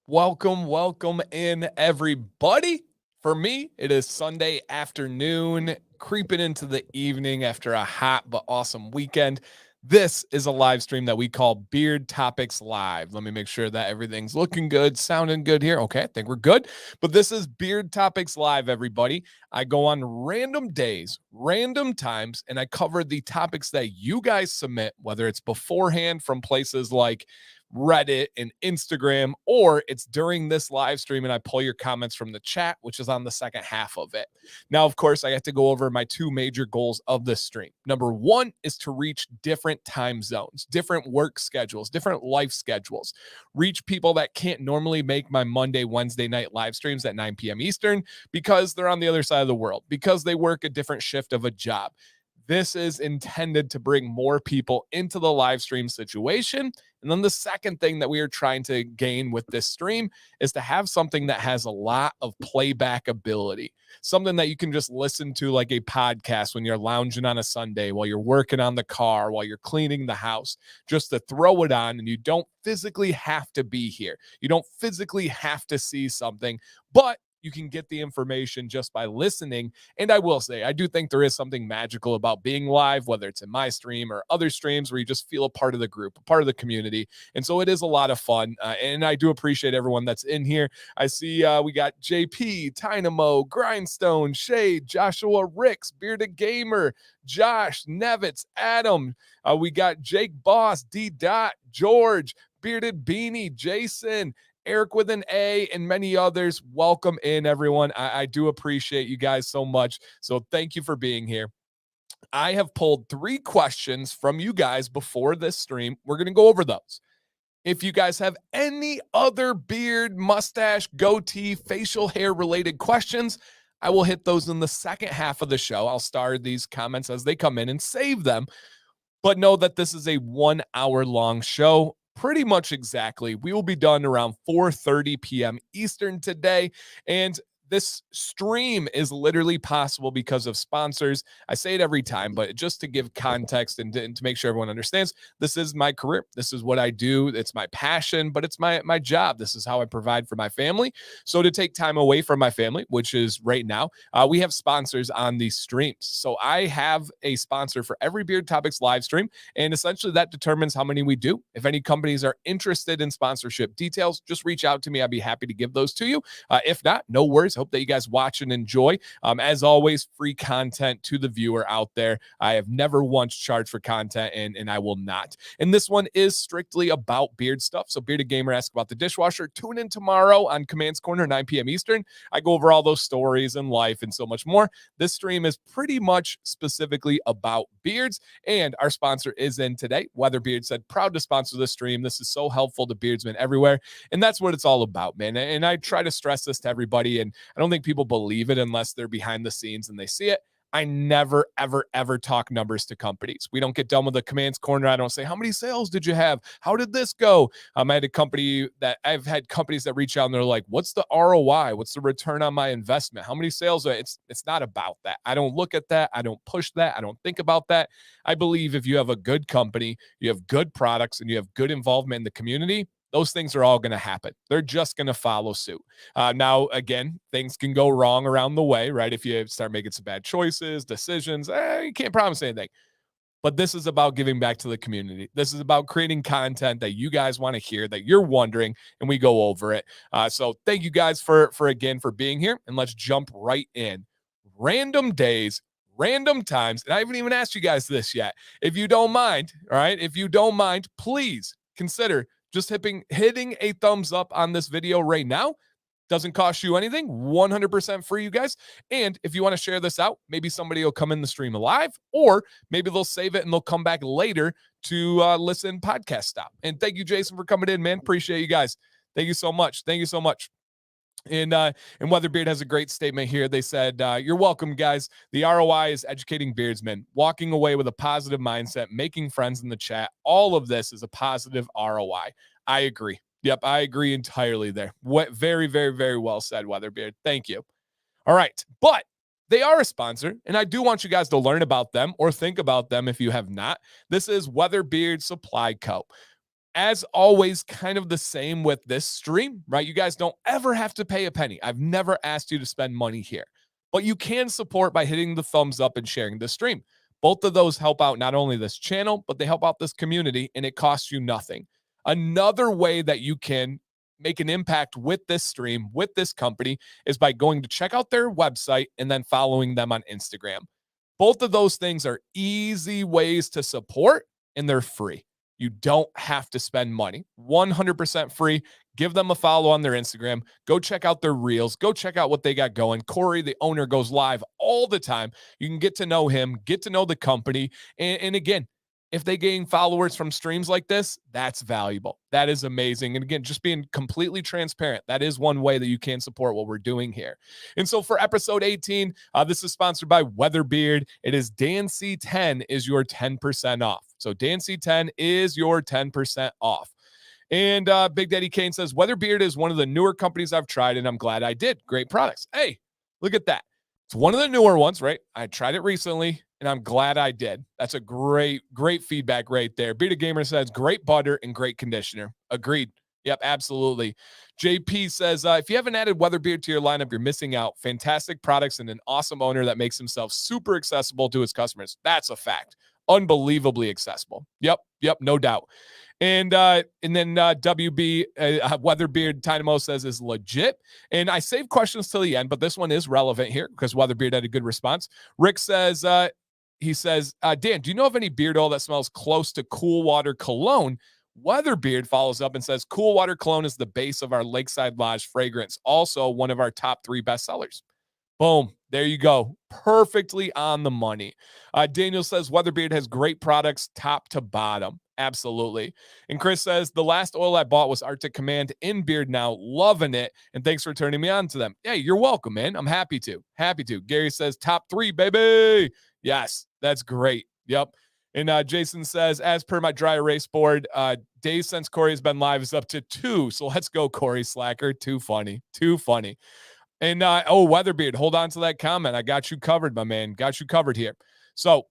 Welcome in, everybody. For me, it is Sunday afternoon, creeping into the evening after a hot but awesome weekend. This is a live stream that we call Beard Topics Live. Let me make sure that everything's looking good, sounding good here. Okay, I think we're good. But this is Beard Topics Live, everybody. I go on random days, random times, and I cover the topics that you guys submit, whether it's beforehand from places like Reddit and Instagram, or it's during this live stream and I pull your comments from the chat, which is on the second half of it. Now, of course, I have to go over my two major goals of this stream. Number one is to reach different time zones, different work schedules, different life schedules, reach people that can't normally make my Monday, Wednesday night live streams at 9 p.m. Eastern because they're on the other side of the world, because they work a different shift of a job. This is intended to bring more people into the live stream situation. And then the second thing that we are trying to gain with this stream is to have something that has a lot of playback ability, something that you can just listen to like a podcast when you're lounging on a Sunday, while you're working on the car, while you're cleaning the house, just to throw it on, and you don't physically have to be here. You don't physically have to see something, but you can get the information just by listening. And I will say, I do think there is something magical about being live, whether it's in my stream or other streams, where you just feel a part of the group, a part of the community. And so it is a lot of fun. And I do appreciate everyone that's in here. I see we got JP, Dynamo, Grindstone, Shade, Joshua Ricks, Bearded Gamer, Josh, Nevitz, Adam. We got Jake Boss, D. Dot, George, Bearded Beanie, Jason, Eric with an A, and many others. Welcome in, everyone. I do appreciate you guys so much. So thank you for being here. I have pulled 3 questions from you guys before this stream. We're going to go over those. If you guys have any other beard, mustache, goatee, facial hair related questions, I will hit those in the second half of the show. I'll star these comments as they come in and save them. But know that this is a 1 hour long show. Pretty much exactly. We will be done around 4:30 p.m. Eastern today. And this stream is literally possible because of sponsors. I say it every time, but just to give context and to make sure everyone understands, this is my career. This is what I do. It's my passion, but it's my job. This is how I provide for my family. So to take time away from my family, which is right now, we have sponsors on these streams. So I have a sponsor for every Beard Topics live stream, and essentially that determines how many we do. If any companies are interested in sponsorship details, just reach out to me. I'd be happy to give those to you. If not, no worries. Hope that you guys watch and enjoy. As always, free content to the viewer out there. I have never once charged for content, and I will not. And this one is strictly about beard stuff. So Bearded Gamer asked about the dishwasher. Tune in tomorrow on Commands Corner, 9 p.m. Eastern. I go over all those stories and life and so much more. This stream is pretty much specifically about beards, and our sponsor is in today. WeatherBeard said, proud to sponsor this stream. This is so helpful to beardsmen everywhere. And that's what it's all about, man. And I try to stress this to everybody, and I don't think people believe it unless they're behind the scenes and they see it. I never, ever, ever talk numbers to companies. We don't get done with the Commands Corner. I don't say, how many sales did you have? How did this go? I've had companies that reach out and they're like, what's the ROI? What's the return on my investment? How many sales? It's not about that. I don't look at that. I don't push that. I don't think about that. I believe if you have a good company, you have good products, and you have good involvement in the community, those things are all going to happen. They're just going to follow suit. Now, again, things can go wrong around the way, right? If you start making some bad choices, decisions, you can't promise anything. But this is about giving back to the community. This is about creating content that you guys want to hear, that you're wondering, and we go over it. So thank you guys for being here, and let's jump right in. Random days, random times, and I haven't even asked you guys this yet. If you don't mind, all right, if you don't mind, please consider just hitting a thumbs up on this video right now. Doesn't cost you anything, 100% free, you guys. And if you want to share this out, maybe somebody will come in the stream live, or maybe they'll save it and they'll come back later to listen podcast style. And thank you, Jason, for coming in, man. Appreciate you guys. Thank you so much. Thank you so much. And WeatherBeard has a great statement here. They said, you're welcome, guys. The ROI is educating beardsmen, walking away with a positive mindset, making friends in the chat. All of this is a positive ROI. I agree. Yep, I agree entirely there. Very, very, very well said, WeatherBeard. Thank you. All right. But they are a sponsor, and I do want you guys to learn about them or think about them if you have not. This is WeatherBeard Supply Co. as always, kind of the same with this stream, right? You guys don't ever have to pay a penny. I've never asked you to spend money here, but you can support by hitting the thumbs up and sharing the stream. Both of those help out not only this channel, but they help out this community, and it costs you nothing. Another way that you can make an impact with this stream, with this company, is by going to check out their website and then following them on Instagram. Both of those things are easy ways to support, and they're free. You don't have to spend money. 100% free. Give them a follow on their Instagram. Go check out their reels. Go check out what they got going. Corey, the owner, goes live all the time. You can get to know him, get to know the company. And again, if they gain followers from streams like this, that's valuable. That is amazing. And again, just being completely transparent, that is one way that you can support what we're doing here. And so for episode 18, this is sponsored by WeatherBeard. It is Dan C10 is your 10% off. So Dan C10 is your 10% off. And Big Daddy Kane says, WeatherBeard is one of the newer companies I've tried, and I'm glad I did. Great products. Hey, look at that. It's one of the newer ones, right? I tried it recently, and I'm glad I did. That's a great feedback right there. Bearded Gamer says, great butter and great conditioner. Agreed. Yep, absolutely. JP says, if you haven't added WeatherBeard to your lineup, you're missing out. Fantastic products and an awesome owner that makes himself super accessible to his customers. That's a fact. Unbelievably accessible. Yep, no doubt. And then WB WeatherBeard Dynamo says is legit. And I saved questions till the end, but this one is relevant here because WeatherBeard had a good response. Rick says, he says, Dan, do you know of any beard oil that smells close to Cool Water Cologne? WeatherBeard follows up and says, Cool Water Cologne is the base of our Lakeside Lodge fragrance. Also one of our top 3 bestsellers. Boom. There you go. Perfectly on the money. Daniel says WeatherBeard has great products top to bottom. Absolutely. And Chris says the last oil I bought was Arctic Command in beard now. Loving it. And thanks for turning me on to them. Hey, you're welcome, man. I'm happy to. Gary says top 3, baby. Yes, that's great. Yep. And Jason says, as per my dry erase board, days since Corey has been live is up to 2. So let's go, Corey Slacker. Too funny. And WeatherBeard, hold on to that comment. I got you covered, my man. Got you covered here. So,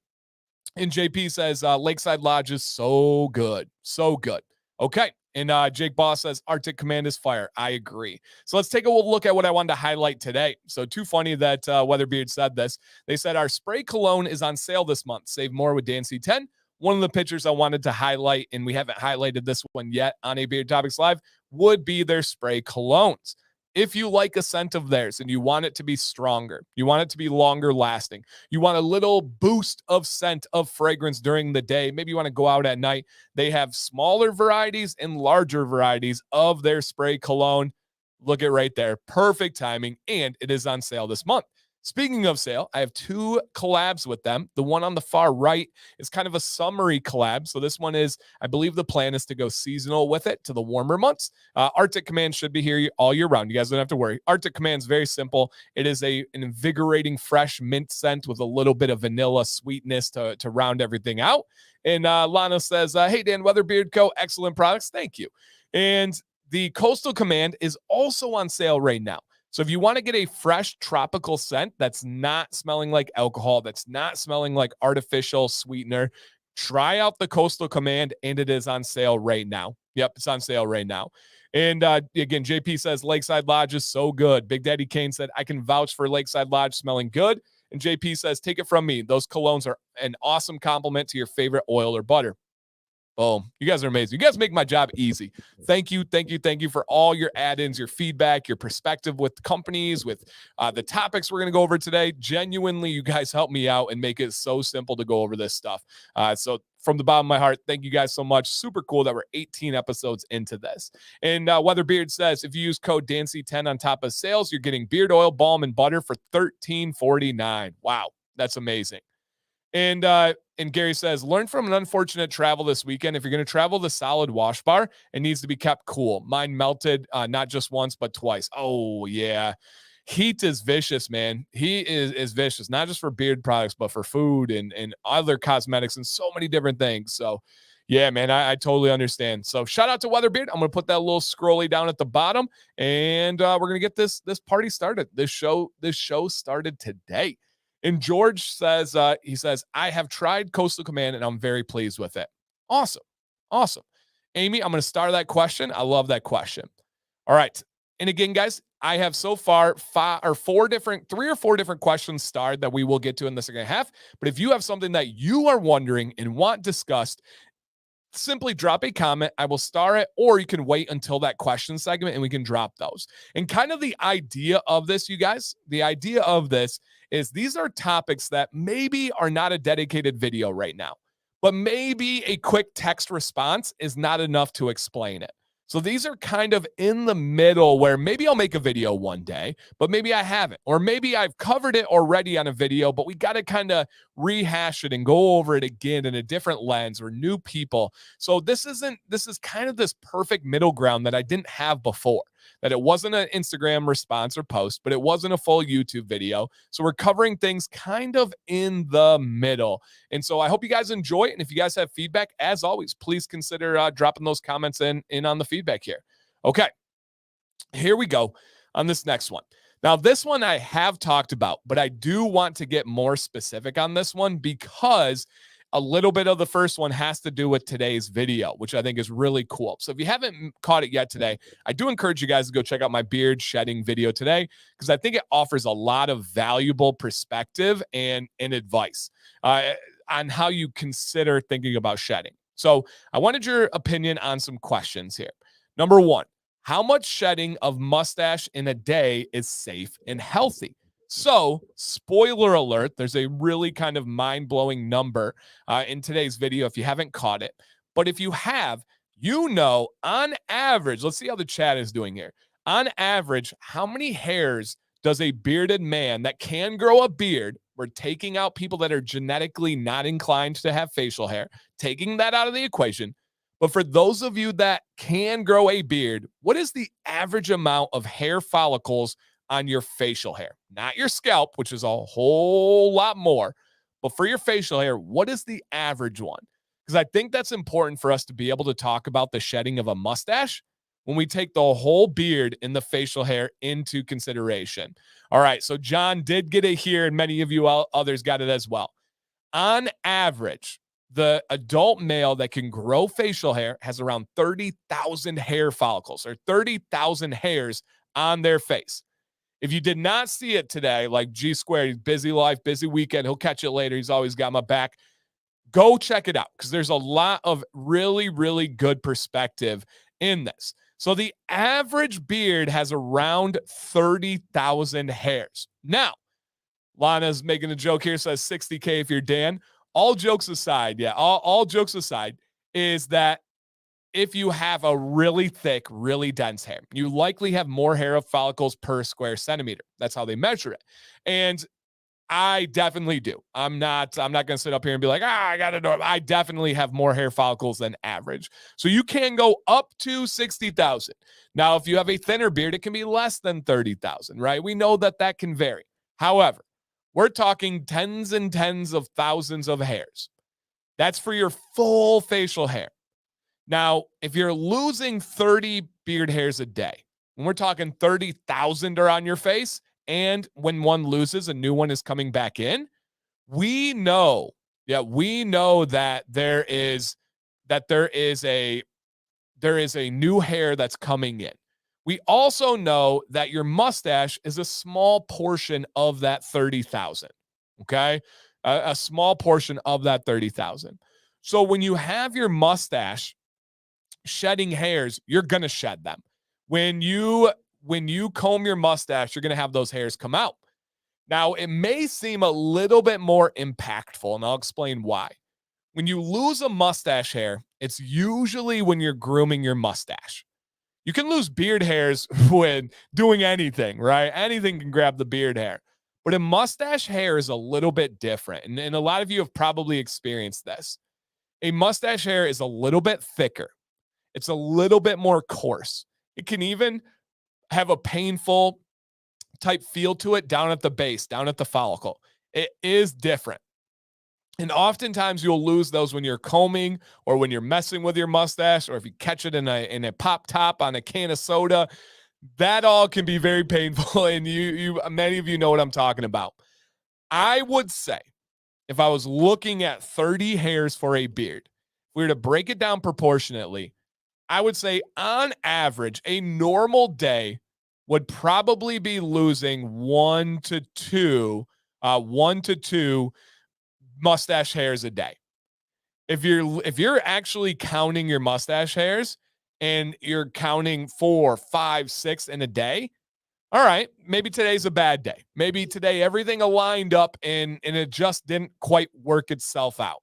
and JP says, Lakeside Lodge is so good. So good. Okay. And Jake Boss says, Arctic Command is fire. I agree. So let's take a look at what I wanted to highlight today. So too funny that WeatherBeard said this. They said, our spray cologne is on sale this month. Save more with Dan C10. One of the pictures I wanted to highlight, and we haven't highlighted this one yet on a Beard Topics Live, would be their spray colognes. If you like a scent of theirs and you want it to be stronger, you want it to be longer lasting, you want a little boost of scent of fragrance during the day, maybe you want to go out at night, they have smaller varieties and larger varieties of their spray cologne. Look at right there. Perfect timing. And it is on sale this month. Speaking of sale, I have 2 collabs with them. The one on the far right is kind of a summery collab. So this one is, I believe the plan is to go seasonal with it to the warmer months. Arctic Command should be here all year round. You guys don't have to worry. Arctic Command is very simple. It is an invigorating, fresh mint scent with a little bit of vanilla sweetness to round everything out. And Lana says, hey, Dan, WeatherBeard Co., excellent products. Thank you. And the Coastal Command is also on sale right now. So if you want to get a fresh tropical scent that's not smelling like alcohol, that's not smelling like artificial sweetener, try out the Coastal Command, and it is on sale right now. Yep, it's on sale right now. And again, JP says Lakeside Lodge is so good. Big Daddy Kane said, I can vouch for Lakeside Lodge smelling good. And JP says, take it from me. Those colognes are an awesome compliment to your favorite oil or butter. Oh, you guys are amazing. You guys make my job easy. Thank you for all your add-ins, your feedback, your perspective with companies, with the topics we're going to go over today. Genuinely, you guys help me out and make it so simple to go over this stuff. So from the bottom of my heart, thank you guys so much. Super cool that we're 18 episodes into this. And WeatherBeard says, if you use code DANCY10 on top of sales, you're getting beard oil, balm, and butter for $13.49. Wow, that's amazing. And Gary says, learn from an unfortunate travel this weekend. If you're going to travel the solid wash bar, it needs to be kept cool. Mine melted not just once, but twice. Oh, yeah. Heat is vicious, man. He is vicious, not just for beard products, but for food and other cosmetics and so many different things. So, yeah, man, I totally understand. So shout out to WeatherBeard. I'm going to put that little scrolly down at the bottom, and we're going to get this party started. This show started today. And George says, he says, I have tried Coastal Command and I'm very pleased with it. Awesome. Amy, I'm going to start that question. I love that question. All right. And again, guys, I have so far three or four different questions starred that we will get to in the second half. But if you have something that you are wondering and want discussed, simply drop a comment. I will star it, or you can wait until that question segment and we can drop those. And kind of the idea of this, you guys, the idea of this is these are topics that maybe are not a dedicated video right now, but maybe a quick text response is not enough to explain it. So these are kind of in the middle where maybe I'll make a video one day, but maybe I haven't. Or maybe I've covered it already on a video, but we got to kind of rehash it and go over it again in a different lens or new people. So this is kind of this perfect middle ground that I didn't have before. That it wasn't an Instagram response or post, but it wasn't a full YouTube video. So we're covering things kind of in the middle. And so I hope you guys enjoy it. And if you guys have feedback, as always, please consider dropping those comments in on the feedback here. Okay, here we go on this next one. Now, this one I have talked about, but I do want to get more specific on this one because a little bit of the first one has to do with today's video, which I think is really cool. So if you haven't caught it yet today, I do encourage you guys to go check out my beard shedding video today because I think it offers a lot of valuable perspective and advice on how you consider thinking about shedding. So I wanted your opinion on some questions here. Number one, how much shedding of mustache in a day is safe and healthy? So, spoiler alert, there's a really kind of mind-blowing number in today's video if you haven't caught it. But if you have, you know, on average, let's see how the chat is doing here. On average, how many hairs does a bearded man that can grow a beard, we're taking out people that are genetically not inclined to have facial hair, taking that out of the equation. But for those of you that can grow a beard, what is the average amount of hair follicles on your facial hair? Not your scalp, which is a whole lot more, but for your facial hair, what is the average one? Because I think that's important for us to be able to talk about the shedding of a mustache when we take the whole beard and the facial hair into consideration. All right, so John did get it here, and many of you others got it as well. On average, the adult male that can grow facial hair has around 30,000 hair follicles or 30,000 hairs on their face. If you did not see it today, like G Squared, busy life, busy weekend, he'll catch it later. He's always got my back. Go check it out because there's a lot of really, really good perspective in this. So the average beard has around 30,000 hairs. Now, Lana's making a joke here, says 60K if you're Dan. All jokes aside, all jokes aside, is that if you have a really thick, really dense hair, you likely have more hair follicles per square centimeter. That's how they measure it. And I definitely do. I'm not going to sit up here and be like, I got to know. I definitely have more hair follicles than average. So you can go up to 60,000. Now, if you have a thinner beard, it can be less than 30,000, right? We know that can vary. However, we're talking tens and tens of thousands of hairs. That's for your full facial hair. Now, if you're losing 30 beard hairs a day, when we're talking 30,000 are on your face, and when one loses, a new one is coming back in, we know that there is a new hair that's coming in. We also know that your mustache is a small portion of that 30,000, okay? A small portion of that 30,000. So when you have your mustache shedding hairs, you're going to shed them. When you comb your mustache, you're going to have those hairs come out. Now, it may seem a little bit more impactful, and I'll explain why. When you lose a mustache hair, it's usually when you're grooming your mustache. You can lose beard hairs when doing anything, right? Anything can grab the beard hair. But a mustache hair is a little bit different, and a lot of you have probably experienced this. A mustache hair is a little bit thicker. It's a little bit more coarse. It can even have a painful type feel to it down at the base, down at the follicle. It is different. And oftentimes you'll lose those when you're combing or when you're messing with your mustache, or if you catch it in a pop top on a can of soda. That all can be very painful, and many of you know what I'm talking about. I would say if I was looking at 30 hairs for a beard, if we were to break it down proportionately, I would say on average, a normal day would probably be losing one to two mustache hairs a day. If you're actually counting your mustache hairs and you're counting 4, 5, 6 in a day, all right, maybe today's a bad day. Maybe today everything aligned up and it just didn't quite work itself out.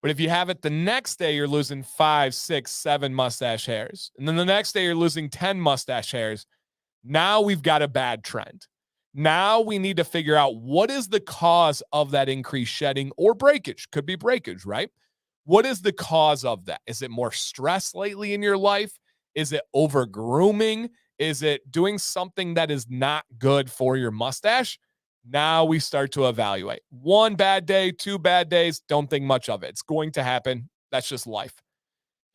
But if you have it the next day, you're losing 5, 6, 7 mustache hairs. And then the next day, you're losing 10 mustache hairs. Now we've got a bad trend. Now we need to figure out what is the cause of that increased shedding or breakage. Could be breakage, right? What is the cause of that? Is it more stress lately in your life? Is it over grooming? Is it doing something that is not good for your mustache? Now we start to evaluate. One bad day, 2 bad days, don't think much of it. It's going to happen. That's just life.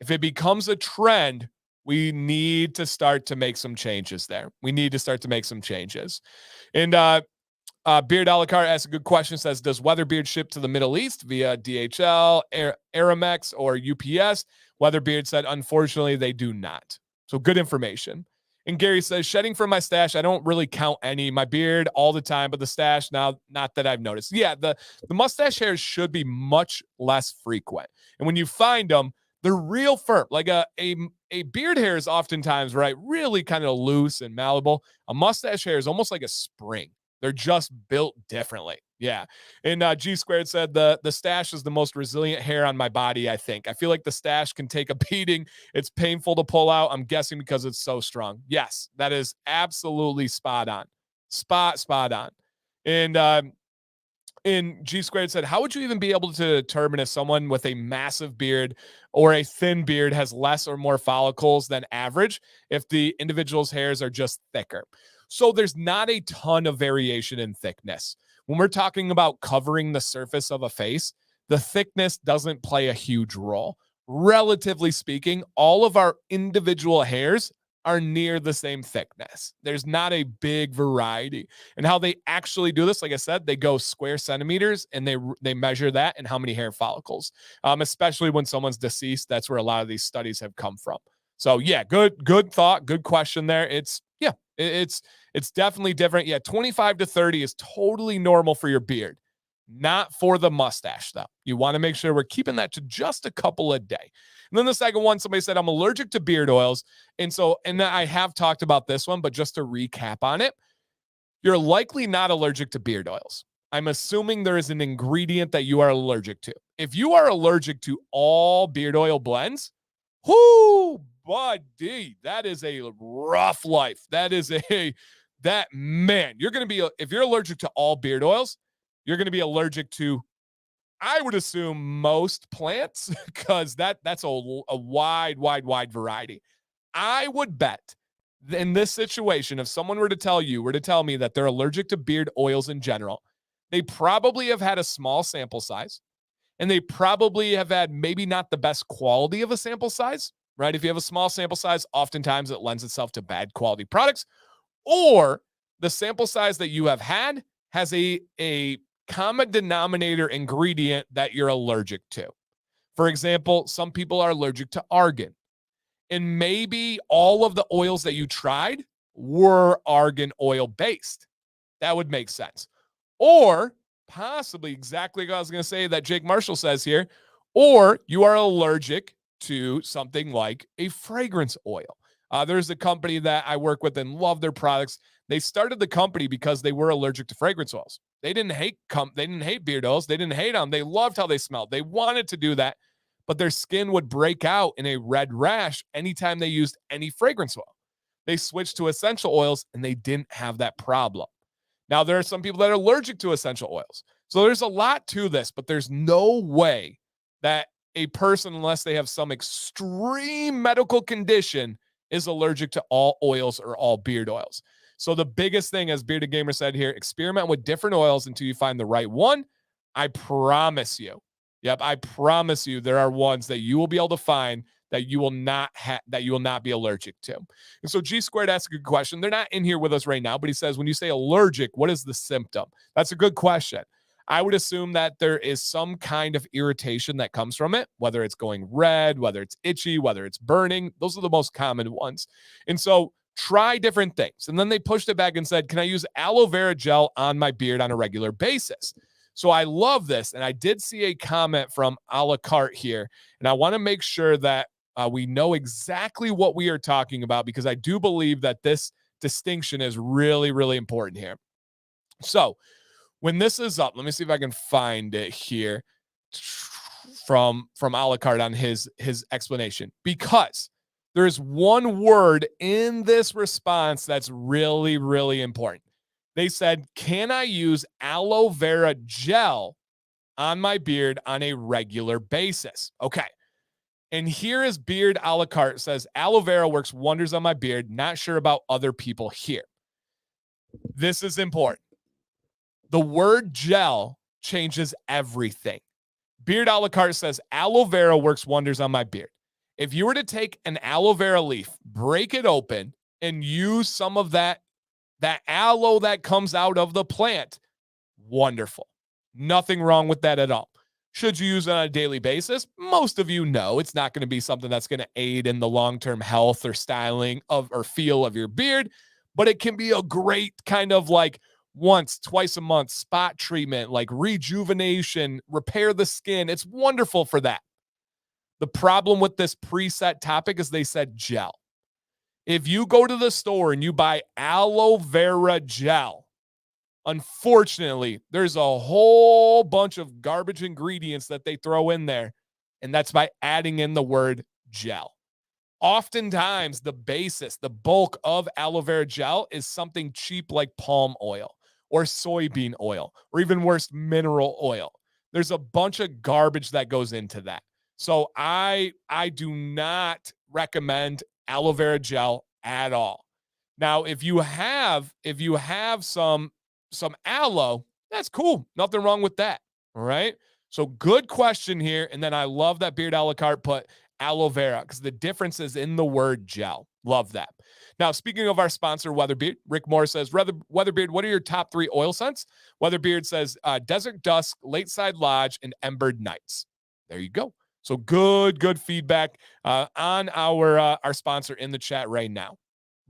If it becomes a trend, we need to start to make some changes there. We need to start to make some changes. And Beard a la carte asks a good question. Says, does WeatherBeard ship to the Middle East via DHL, Aramex, or UPS? WeatherBeard said, unfortunately, they do not. So good information. And Gary says, shedding from my stash, I don't really count any. My beard all the time, but the stash now, not that I've noticed. Yeah, the mustache hairs should be much less frequent. And when you find them, they're real firm. Like a beard hair is oftentimes, right, really kind of loose and malleable. A mustache hair is almost like a spring. They're just built differently. Yeah. And G Squared said the stash is the most resilient hair on my body, I think. I feel like the stash can take a beating. It's painful to pull out. I'm guessing because it's so strong. Yes, that is absolutely spot on. Spot on. And G Squared said, how would you even be able to determine if someone with a massive beard or a thin beard has less or more follicles than average if the individual's hairs are just thicker? So there's not a ton of variation in thickness. When we're talking about covering the surface of a face, the thickness doesn't play a huge role. Relatively speaking, all of our individual hairs are near the same thickness. There's not a big variety. And how they actually do this, like I said, they go square centimeters and they measure that and how many hair follicles. Especially when someone's deceased, that's where a lot of these studies have come from. So yeah, good thought, good question there. It's definitely different. Yeah, 25 to 30 is totally normal for your beard. Not for the mustache, though. You want to make sure we're keeping that to just a couple a day. And then the second one, somebody said, I'm allergic to beard oils. And I have talked about this one, but just to recap on it, you're likely not allergic to beard oils. I'm assuming there is an ingredient that you are allergic to. If you are allergic to all beard oil blends, whoo, buddy, that is a rough life. You're going to be, if you're allergic to all beard oils, you're going to be allergic to, I would assume, most plants, because that's a wide variety. I would bet in this situation, if someone were to tell me that they're allergic to beard oils in general, they probably have had a small sample size, and they probably have had maybe not the best quality of a sample size, right? If you have a small sample size, oftentimes it lends itself to bad quality products, or the sample size that you have had has a common denominator ingredient that you're allergic to. For example, some people are allergic to argan, and maybe all of the oils that you tried were argan oil based. That would make sense. Or possibly exactly what I was going to say that Jake Marshall says here, or you are allergic to something like a fragrance oil. There's a company that I work with and love their products. They started the company because they were allergic to fragrance oils. They didn't hate beard oils. They didn't hate them. They loved how they smelled. They wanted to do that, but their skin would break out in a red rash anytime they used any fragrance oil. They switched to essential oils and they didn't have that problem. Now, there are some people that are allergic to essential oils. So there's a lot to this, but there's no way that a person, unless they have some extreme medical condition, is allergic to all oils or all beard oils. So the biggest thing, as Bearded Gamer said here, experiment with different oils until you find the right one. I promise you. Yep, I promise you there are ones that you will be able to find that you will not be allergic to. And so G Squared asks a good question. They're not in here with us right now, but he says, when you say allergic, what is the symptom? That's a good question. I would assume that there is some kind of irritation that comes from it, whether it's going red, whether it's itchy, whether it's burning. Those are the most common ones. And so try different things. And then they pushed it back and said, can I use aloe vera gel on my beard on a regular basis? So I love this. And I did see a comment from a la carte here. And I want to make sure that we know exactly what we are talking about, because I do believe that this distinction is really, really important here. So when this is up, let me see if I can find it here from a la carte on his explanation, because there's one word in this response that's really, really important. They said, can I use aloe vera gel on my beard on a regular basis? Okay. And here is Beard a la carte, says, aloe vera works wonders on my beard. Not sure about other people here. This is important. The word gel changes everything. Beard a la carte says, aloe vera works wonders on my beard. If you were to take an aloe vera leaf, break it open, and use some of that aloe that comes out of the plant, wonderful. Nothing wrong with that at all. Should you use it on a daily basis? Most of you know it's not going to be something that's going to aid in the long-term health or styling of or feel of your beard, but it can be a great kind of like once, twice a month spot treatment, like rejuvenation, repair the skin. It's wonderful for that. The problem with this preset topic is they said gel. If you go to the store and you buy aloe vera gel, unfortunately, there's a whole bunch of garbage ingredients that they throw in there, and that's by adding in the word gel. Oftentimes, the basis, the bulk of aloe vera gel is something cheap like palm oil or soybean oil, or even worse, mineral oil. There's a bunch of garbage that goes into that. So I do not recommend aloe vera gel at all. Now, if you have some aloe, that's cool. Nothing wrong with that. All right. So good question here. And then I love that Beard a la carte put aloe vera, because the difference is in the word gel. Love that. Now, speaking of our sponsor, WeatherBeard, Rick Moore says, WeatherBeard, what are your top 3 oil scents? WeatherBeard says Desert Dusk, Lakeside Lodge, and Embered Nights. There you go. So good feedback on our sponsor in the chat right now.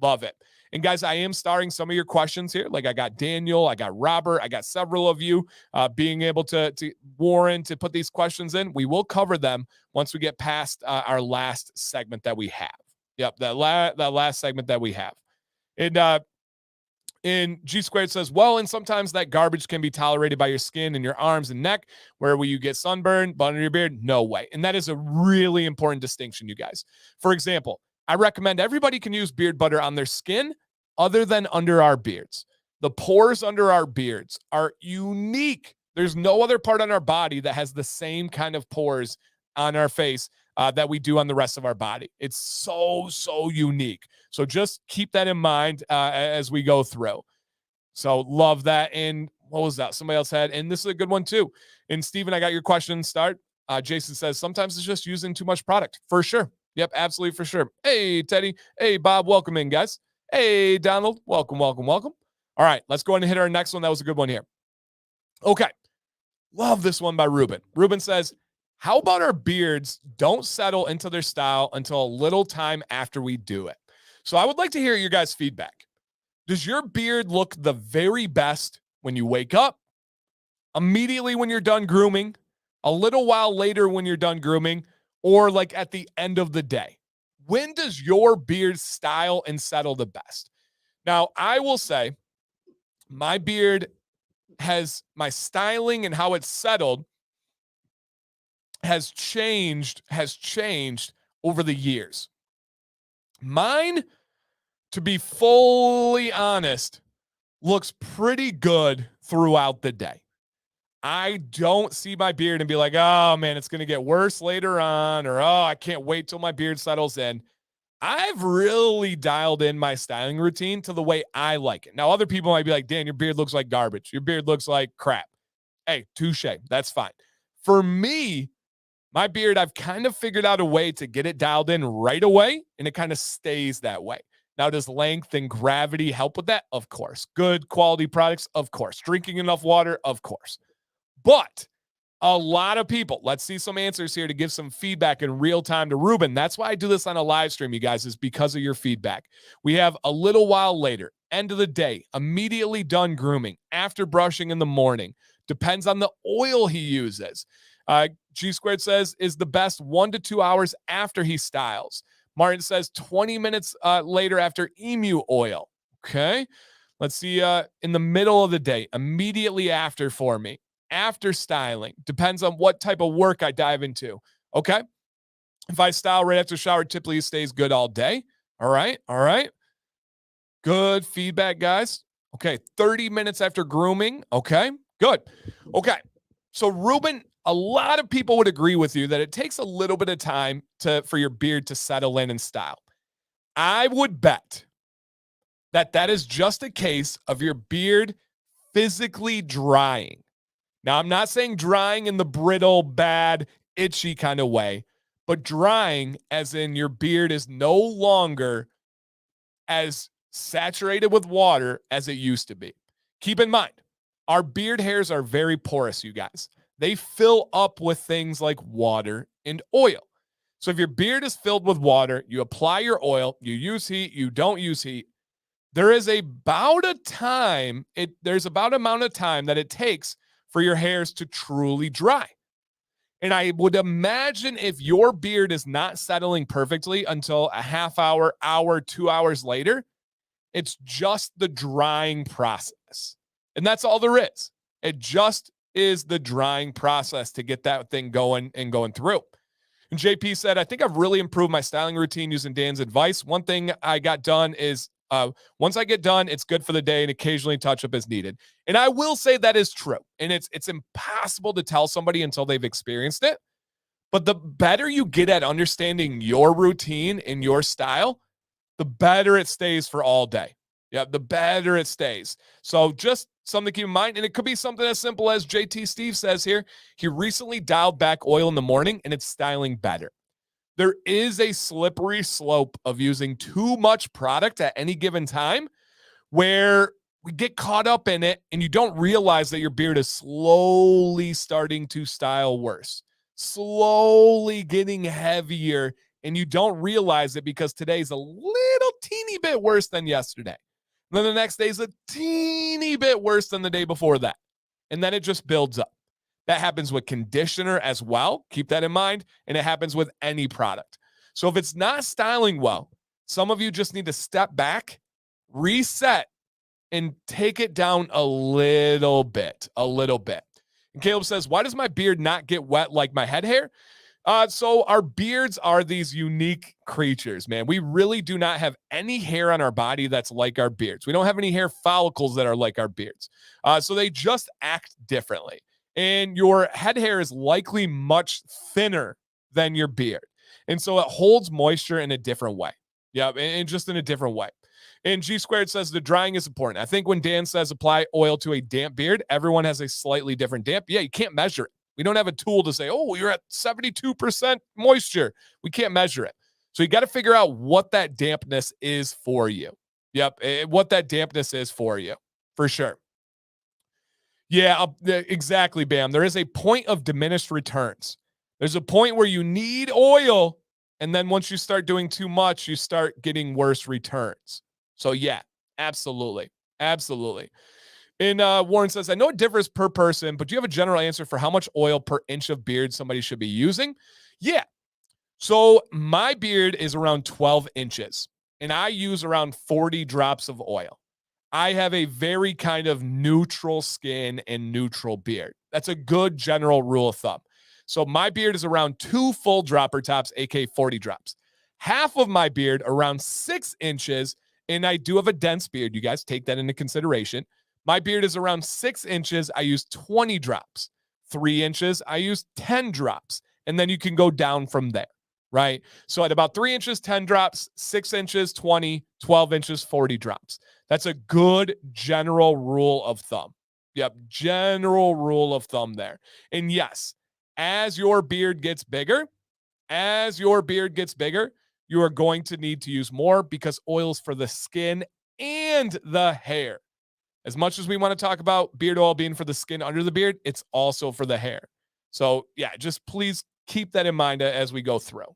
Love it. And guys, I am starring some of your questions here. Like I got Daniel, I got Robert, I got several of you being able to Warren to put these questions in. We will cover them once we get past our last segment that we have. Yep, that last segment that we have. And G Squared says, well, and sometimes that garbage can be tolerated by your skin and your arms and neck. Where will you get sunburn, but under your beard? No way. And that is a really important distinction, you guys. For example, I recommend everybody can use beard butter on their skin other than under our beards. The pores under our beards are unique. There's no other part on our body that has the same kind of pores on our face that we do on the rest of our body. It's so unique. So just keep that in mind as we go through. So love that. And what was that? Somebody else had, and this is a good one too. And Steven, I got your question start. Jason says, sometimes it's just using too much product. For sure. Yep, absolutely, for sure. Hey, Teddy. Hey, Bob. Welcome in, guys. Hey, Donald. Welcome. All right, let's go ahead and hit our next one. That was a good one here. Okay. Love this one by Ruben. Ruben says, how about our beards don't settle into their style until a little time after we do it? So I would like to hear your guys' feedback. Does your beard look the very best when you wake up, immediately when you're done grooming, a little while later when you're done grooming, or like at the end of the day? When does your beard style and settle the best? Now, I will say my beard my styling and how it's settled has changed over the years. Mine, to be fully honest, looks pretty good throughout the day. I don't see my beard and be like, oh man, it's going to get worse later on, or oh, I can't wait till my beard settles in. I've really dialed in my styling routine to the way I like it. Now, other people might be like, Dan, your beard looks like garbage. Your beard looks like crap. Hey, touche. That's fine. For me, my beard, I've kind of figured out a way to get it dialed in right away, and it kind of stays that way. Now, does length and gravity help with that? Of course. Good quality products? Of course. Drinking enough water? Of course. But a lot of people, let's see some answers here to give some feedback in real time to Ruben. That's why I do this on a live stream, you guys, is because of your feedback. We have a little while later, end of the day, immediately done grooming, after brushing in the morning. Depends on the oil he uses. G Squared says is the best 1 to 2 hours after he styles. Martin says 20 minutes later after emu oil. Okay. Let's see, in the middle of the day, immediately after for me. After styling. Depends on what type of work I dive into. Okay. If I style right after shower, typically stays good all day. All right. All right. Good feedback, guys. Okay. 30 minutes after grooming. Okay. Good. Okay. So, Ruben, a lot of people would agree with you that it takes a little bit of time for your beard to settle in and style. I would bet that is just a case of your beard physically drying. Now, I'm not saying drying in the brittle, bad, itchy kind of way, but drying as in your beard is no longer as saturated with water as it used to be. Keep in mind, our beard hairs are very porous, you guys. They fill up with things like water and oil. So if your beard is filled with water, you apply your oil, you use heat, you don't use heat, there's about amount of time that it takes for your hairs to truly dry. And I would imagine if your beard is not settling perfectly until a half hour, 2 hours later, it's just the drying process. And that's all there is. It just is the drying process to get that thing going and going through. And JP said, I think I've really improved my styling routine using Dan's advice. One thing I got done is once I get done, it's good for the day and occasionally touch up as needed. And I will say that is true. And it's impossible to tell somebody until they've experienced it. But the better you get at understanding your routine and your style, the better it stays for all day. Yeah, the better it stays. So just something to keep in mind. And it could be something as simple as JT Steve says here. He recently dialed back oil in the morning and it's styling better. There is a slippery slope of using too much product at any given time where we get caught up in it and you don't realize that your beard is slowly starting to style worse, slowly getting heavier, and you don't realize it because today's a little teeny bit worse than yesterday. And then the next day is a teeny bit worse than the day before that. And then it just builds up. That happens with conditioner as well. Keep that in mind. And it happens with any product. So if it's not styling well, some of you just need to step back, reset, and take it down a little bit. And Caleb says, why does my beard not get wet like my head hair? So our beards are these unique creatures, man. We really do not have any hair on our body that's like our beards. We don't have any hair follicles that are like our beards. So they just act differently. And your head hair is likely much thinner than your beard. And so it holds moisture in a different way. Yeah, and just in a different way. And G Squared says the drying is important. I think when Dan says apply oil to a damp beard, everyone has a slightly different damp. Yeah, you can't measure it. We don't have a tool to say, oh, you're at 72% moisture. We can't measure it. So you got to figure out what that dampness is for you. Yep, what that dampness is for you, for sure. Yeah, exactly, Bam. There is a point of diminished returns. There's a point where you need oil, and then once you start doing too much, you start getting worse returns. So yeah, absolutely. Absolutely. And Warren says, I know it differs per person, but do you have a general answer for how much oil per inch of beard somebody should be using? Yeah. So my beard is around 12 inches, and I use around 40 drops of oil. I have a very kind of neutral skin and neutral beard. That's a good general rule of thumb. So my beard is around 2 full dropper tops, aka 40 drops. Half of my beard around 6 inches, and I do have a dense beard. You guys take that into consideration. My beard is around 6 inches. I use 20 drops. 3 inches, I use 10 drops. And then you can go down from there, right? So at about 3 inches, 10 drops, 6 inches, 20, 12 inches, 40 drops. That's a good general rule of thumb. Yep, general rule of thumb there. And yes, as your beard gets bigger, you are going to need to use more because oil's for the skin and the hair. As much as we want to talk about beard oil being for the skin under the beard, it's also for the hair. So yeah, just please keep that in mind as we go through.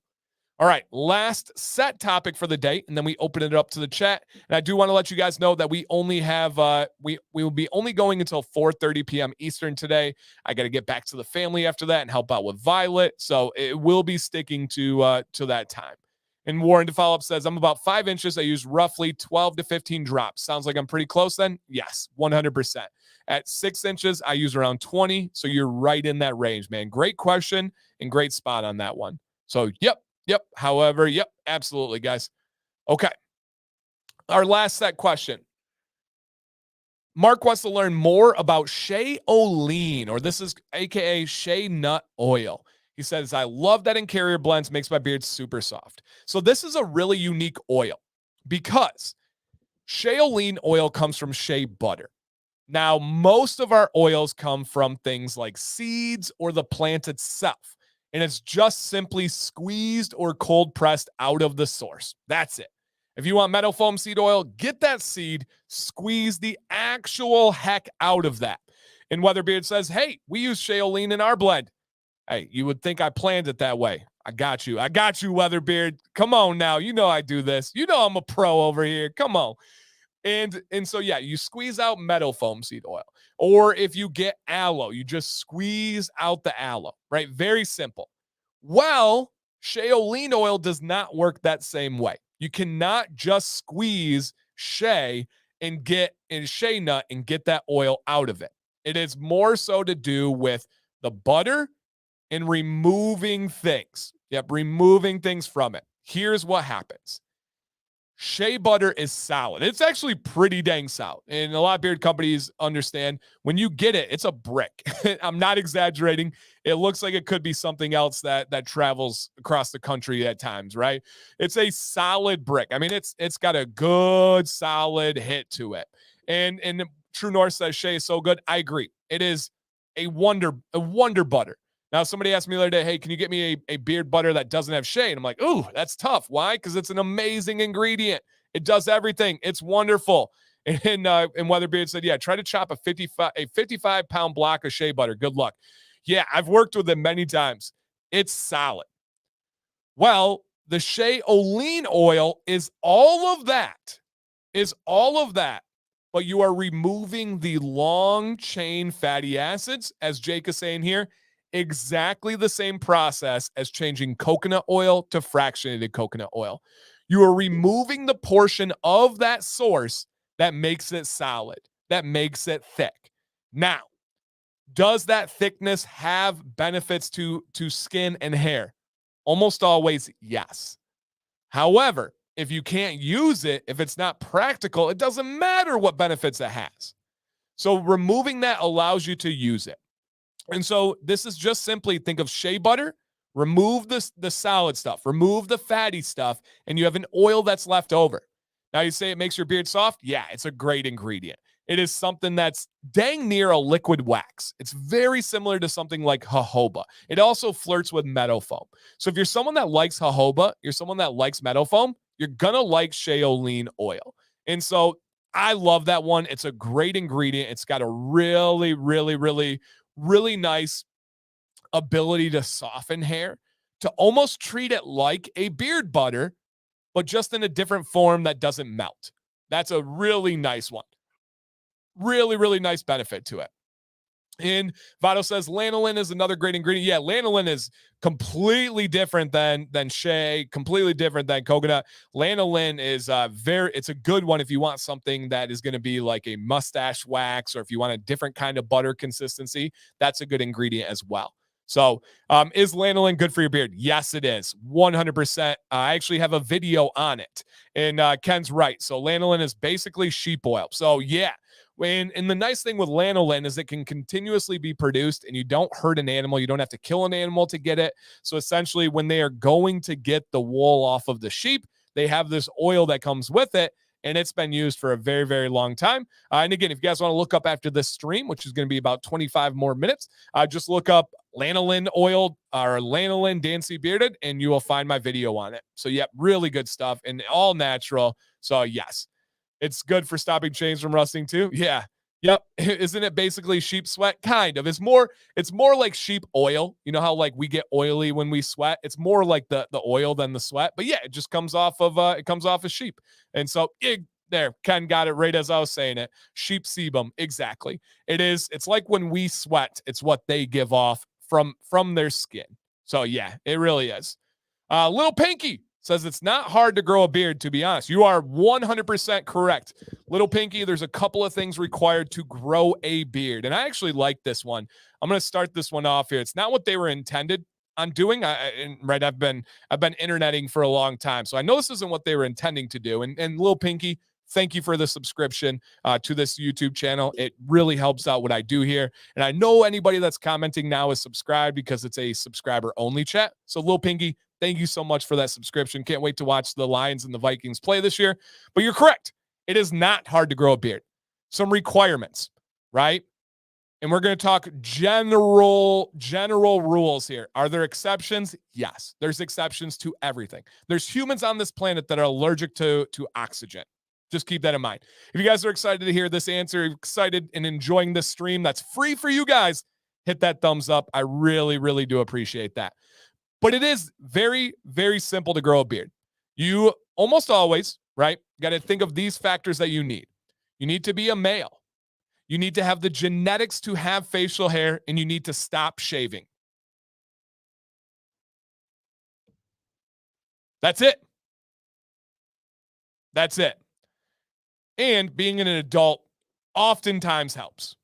All right, last set topic for the day, and then we open it up to the chat. And I do want to let you guys know that we only have we will be only going until 4:30 p.m. Eastern today. I got to get back to the family after that and help out with Violet, so it will be sticking to that time. And Warren to follow up says, I'm about 5 inches. I use roughly 12 to 15 drops. Sounds like I'm pretty close then? Yes, 100%. At 6 inches, I use around 20. So you're right in that range, man. Great question and great spot on that one. So, yep. However, yep, absolutely, guys. Okay. Our last set question. Mark wants to learn more about Shea Olein, or this is AKA Shea Nut Oil. He says, I love that in carrier blends, makes my beard super soft. So this is a really unique oil because Shea Olein oil comes from shea butter. Now, most of our oils come from things like seeds or the plant itself, and it's just simply squeezed or cold pressed out of the source. That's it. If you want meadow foam seed oil, get that seed, squeeze the actual heck out of that. And WeatherBeard says, hey, we use Shea Olein in our blend. Hey, you would think I planned it that way. I got you, WeatherBeard. Come on now. You know I do this. You know I'm a pro over here. Come on. And so, yeah, you squeeze out meadow foam seed oil. Or if you get aloe, you just squeeze out the aloe, right? Very simple. Well, Shea Olein oil does not work that same way. You cannot just squeeze shea and get in shea nut and get that oil out of it. It is more so to do with the butter and removing things. Yep, removing things from it. Here's what happens. Shea butter is solid. It's actually pretty dang solid. And a lot of beard companies understand when you get it, it's a brick. I'm not exaggerating. It looks like it could be something else that travels across the country at times, right? It's a solid brick. I mean, it's got a good solid hit to it. And True North says Shea is so good. I agree. It is a wonder butter. Now, somebody asked me the other day, hey, can you get me a beard butter that doesn't have shea? And I'm like, ooh, that's tough. Why? Because it's an amazing ingredient. It does everything. It's wonderful. And WeatherBeard said, yeah, try to chop a 55-pound block of shea butter. Good luck. Yeah, I've worked with it many times. It's solid. Well, the Shea Olein oil is all of that. But you are removing the long chain fatty acids, as Jake is saying here, exactly the same process as changing coconut oil to fractionated coconut oil. You are removing the portion of that source that makes it solid, that makes it thick. Now, does that thickness have benefits to skin and hair? Almost always, yes. However, if you can't use it, if it's not practical, it doesn't matter what benefits it has. So removing that allows you to use it. And so this is just simply think of shea butter, remove the solid stuff, remove the fatty stuff, and you have an oil that's left over. Now you say it makes your beard soft? Yeah, it's a great ingredient. It is something that's dang near a liquid wax. It's very similar to something like jojoba. It also flirts with meadow foam. So if you're someone that likes jojoba, you're someone that likes meadow foam, you're going to like Shea Olein oil. And so I love that one. It's a great ingredient. It's got a really, really, really, really nice ability to soften hair, to almost treat it like a beard butter, but just in a different form that doesn't melt. That's a really nice one. Really, really nice benefit to it. And Vado says lanolin is another great ingredient. Yeah, lanolin is completely different than shea, completely different than coconut. Lanolin is it's a good one if you want something that is going to be like a mustache wax, or if you want a different kind of butter consistency, that's a good ingredient as well. So is lanolin good for your beard? Yes, it is. 100%. I actually have a video on it. And Ken's right. So lanolin is basically sheep oil. So yeah. And the nice thing with lanolin is it can continuously be produced and you don't hurt an animal. You don't have to kill an animal to get it. So essentially, when they are going to get the wool off of the sheep, they have this oil that comes with it, and it's been used for a very, very long time. And again, if you guys want to look up after this stream, which is going to be about 25 more minutes, just look up lanolin oil or lanolin Dancy Bearded, and you will find my video on it. So, yeah, really good stuff and all natural. So, yes. It's good for stopping chains from rusting too. Yeah. Yep. Isn't it basically sheep sweat? Kind of. It's more like sheep oil. You know how like we get oily when we sweat? It's more like the oil than the sweat. But yeah, it just comes off of sheep. And so there, Ken got it right as I was saying it. Sheep sebum. Exactly. It's like when we sweat, it's what they give off from their skin. So yeah, it really is. Little Pinky says it's not hard to grow a beard, to be honest. You are 100% correct. Little Pinky, there's a couple of things required to grow a beard. And I actually like this one. I'm going to start this one off here. It's not what they were intended on doing. I've been interneting for a long time. So I know this isn't what they were intending to do. And Little Pinky, thank you for the subscription to this YouTube channel. It really helps out what I do here. And I know anybody that's commenting now is subscribed because it's a subscriber only chat. So Little Pinky, thank you so much for that subscription. Can't wait to watch the Lions and the Vikings play this year. But you're correct. It is not hard to grow a beard. Some requirements, right? And we're going to talk general rules here. Are there exceptions? Yes. There's exceptions to everything. There's humans on this planet that are allergic to oxygen. Just keep that in mind. If you guys are excited to hear this answer, excited and enjoying this stream that's free for you guys, hit that thumbs up. I really, really do appreciate that. But it is very, very simple to grow a beard. You almost always, right, got to think of these factors that you need. You need to be a male. You need to have the genetics to have facial hair, and you need to stop shaving. That's it. That's it. And being an adult oftentimes helps.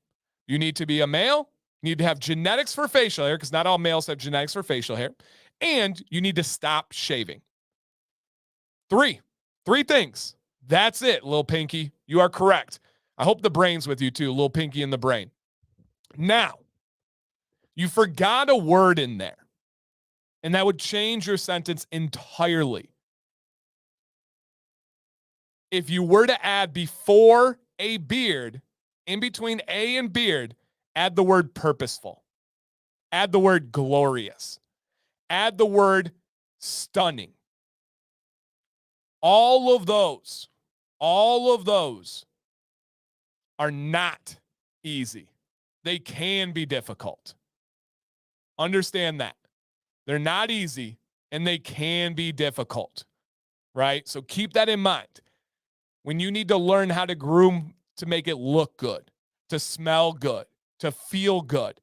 You need to be a male. You need to have genetics for facial hair, because not all males have genetics for facial hair. And you need to stop shaving. Three things. That's it, Lil Pinky. You are correct. I hope the brain's with you too, Lil Pinky and the brain. Now, you forgot a word in there, and that would change your sentence entirely. If you were to add before a beard, in between A and beard, add the word purposeful. Add the word glorious. Add the word stunning. All of those are not easy. They can be difficult. Understand that. They're not easy and they can be difficult, right? So keep that in mind. When you need to learn how to groom to make it look good, to smell good, to feel good,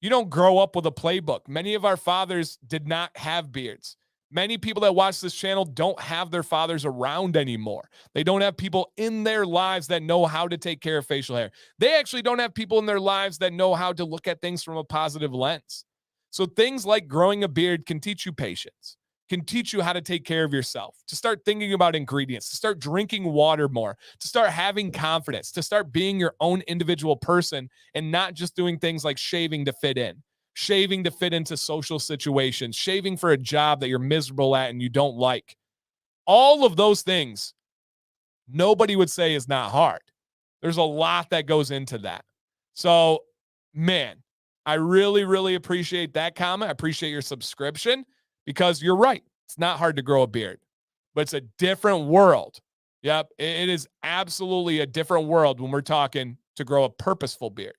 you don't grow up with a playbook. Many of our fathers did not have beards. Many people that watch this channel don't have their fathers around anymore. They don't have people in their lives that know how to take care of facial hair. They actually don't have people in their lives that know how to look at things from a positive lens. So things like growing a beard can teach you patience, can teach you how to take care of yourself, to start thinking about ingredients, to start drinking water more, to start having confidence, to start being your own individual person and not just doing things like shaving to fit in. Shaving to fit into social situations, shaving for a job that you're miserable at and you don't like. All of those things, nobody would say is not hard. There's a lot that goes into that. So, man, I really, really appreciate that comment. I appreciate your subscription because you're right. It's not hard to grow a beard, but it's a different world. Yep, it is absolutely a different world when we're talking to grow a purposeful beard,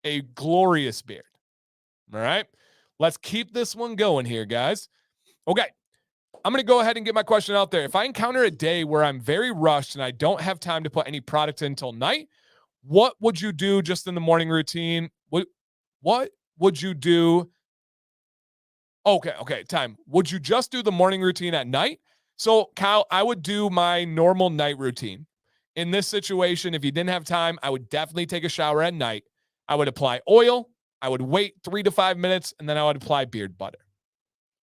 a glorious beard. All right, let's keep this one going here, guys. Okay, I'm going to go ahead and get my question out there. If I encounter a day where I'm very rushed and I don't have time to put any product in until night, what would you do just in the morning routine? What would you do? Okay, time. Would you just do the morning routine at night? So, Kyle, I would do my normal night routine. In this situation, if you didn't have time, I would definitely take a shower at night. I would apply oil. I would wait 3 to 5 minutes, and then I would apply beard butter.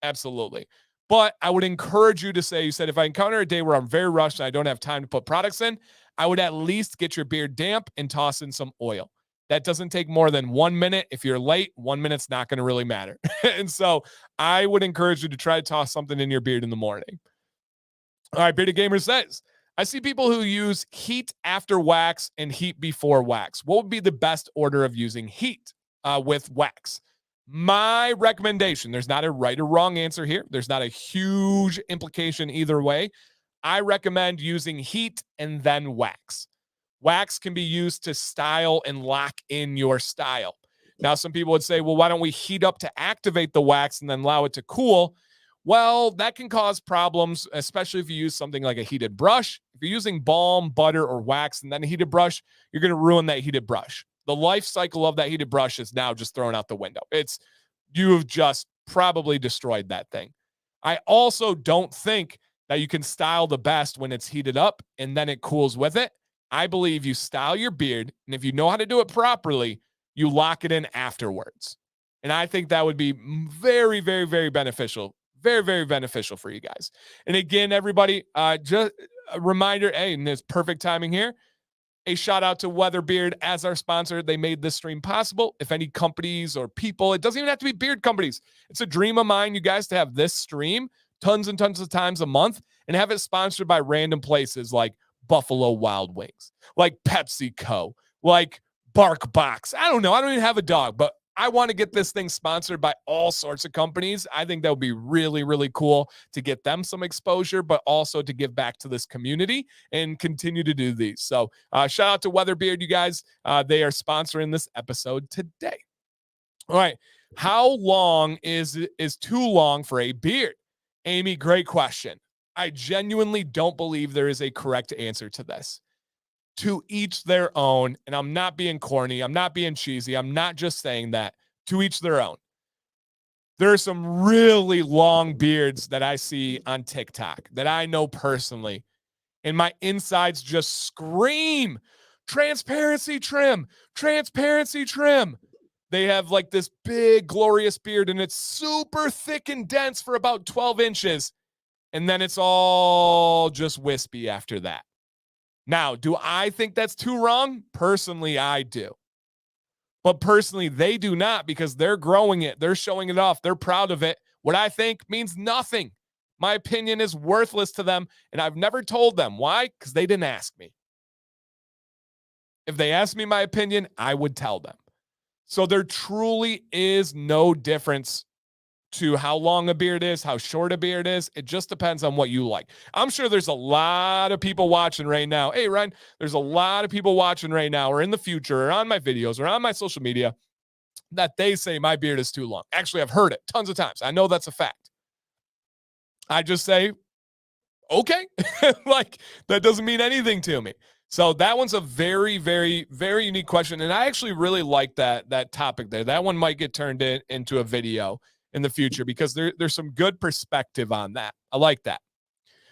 Absolutely. But I would encourage you to say, you said, if I encounter a day where I'm very rushed and I don't have time to put products in, I would at least get your beard damp and toss in some oil. That doesn't take more than 1 minute. If you're late, 1 minute's not going to really matter. And so I would encourage you to try to toss something in your beard in the morning. All right, Bearded Gamer says, I see people who use heat after wax and heat before wax. What would be the best order of using heat with wax? My recommendation, there's not a right or wrong answer here. There's not a huge implication either way. I recommend using heat and then wax. Wax can be used to style and lock in your style. Now, some people would say, well, why don't we heat up to activate the wax and then allow it to cool? Well, that can cause problems, especially if you use something like a heated brush. If you're using balm, butter, or wax and then a heated brush, you're going to ruin that heated brush. The life cycle of that heated brush is now just thrown out the window. You've just probably destroyed that thing. I also don't think that you can style the best when it's heated up and then it cools with it. I believe you style your beard, and if you know how to do it properly, you lock it in afterwards. And I think that would be very, very, very beneficial. Very, very beneficial for you guys. And again, everybody, just a reminder, hey, and there's perfect timing here. A shout out to WeatherBeard as our sponsor. They made this stream possible. If any companies or people, it doesn't even have to be beard companies. It's a dream of mine, you guys, to have this stream tons and tons of times a month and have it sponsored by random places like Buffalo Wild Wings, like PepsiCo, like Bark Box. I don't know. I don't even have a dog, but I want to get this thing sponsored by all sorts of companies. I think that would be really, really cool to get them some exposure, but also to give back to this community and continue to do these. So shout out to WeatherBeard, you guys. They are sponsoring this episode today. All right. How long is too long for a beard? Amy, great question. I genuinely don't believe there is a correct answer to this. To each their own, and I'm not being corny, I'm not being cheesy, I'm not just saying that. To each their own. There are some really long beards that I see on TikTok that I know personally, and my insides just scream, transparency trim, transparency trim. They have like this big, glorious beard, and it's super thick and dense for about 12 inches, and then it's all just wispy after that. Now, do I think that's too wrong? Personally, I do. But personally, they do not, because they're growing it. They're showing it off. They're proud of it. What I think means nothing. My opinion is worthless to them, and I've never told them. Why? Because they didn't ask me. If they asked me my opinion, I would tell them. So there truly is no difference to how long a beard is, how short a beard is. It just depends on what you like. I'm sure there's a lot of people watching right now. Hey, Ryan, there's a lot of people watching right now or in the future or on my videos or on my social media that they say my beard is too long. Actually, I've heard it tons of times. I know that's a fact. I just say, okay, like that doesn't mean anything to me. So that one's a very, very, very unique question. And I actually really like that topic there. That one might get turned into a video in the future because there's some good perspective on that. I like that.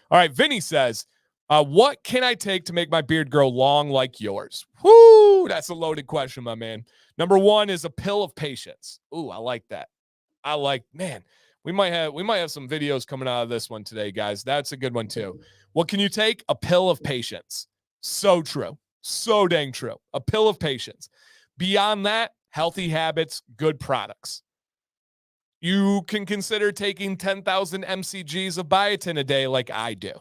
All right. Vinny says, what can I take to make my beard grow long like yours? Whoo, that's a loaded question, my man. Number one is a pill of patience. Ooh, I like that. Man, we might have some videos coming out of this one today, guys. That's a good one too. What can you take? A pill of patience. So true. So dang true. A pill of patience. Beyond that, healthy habits, good products. You can consider taking 10,000 mcgs of biotin a day like I do.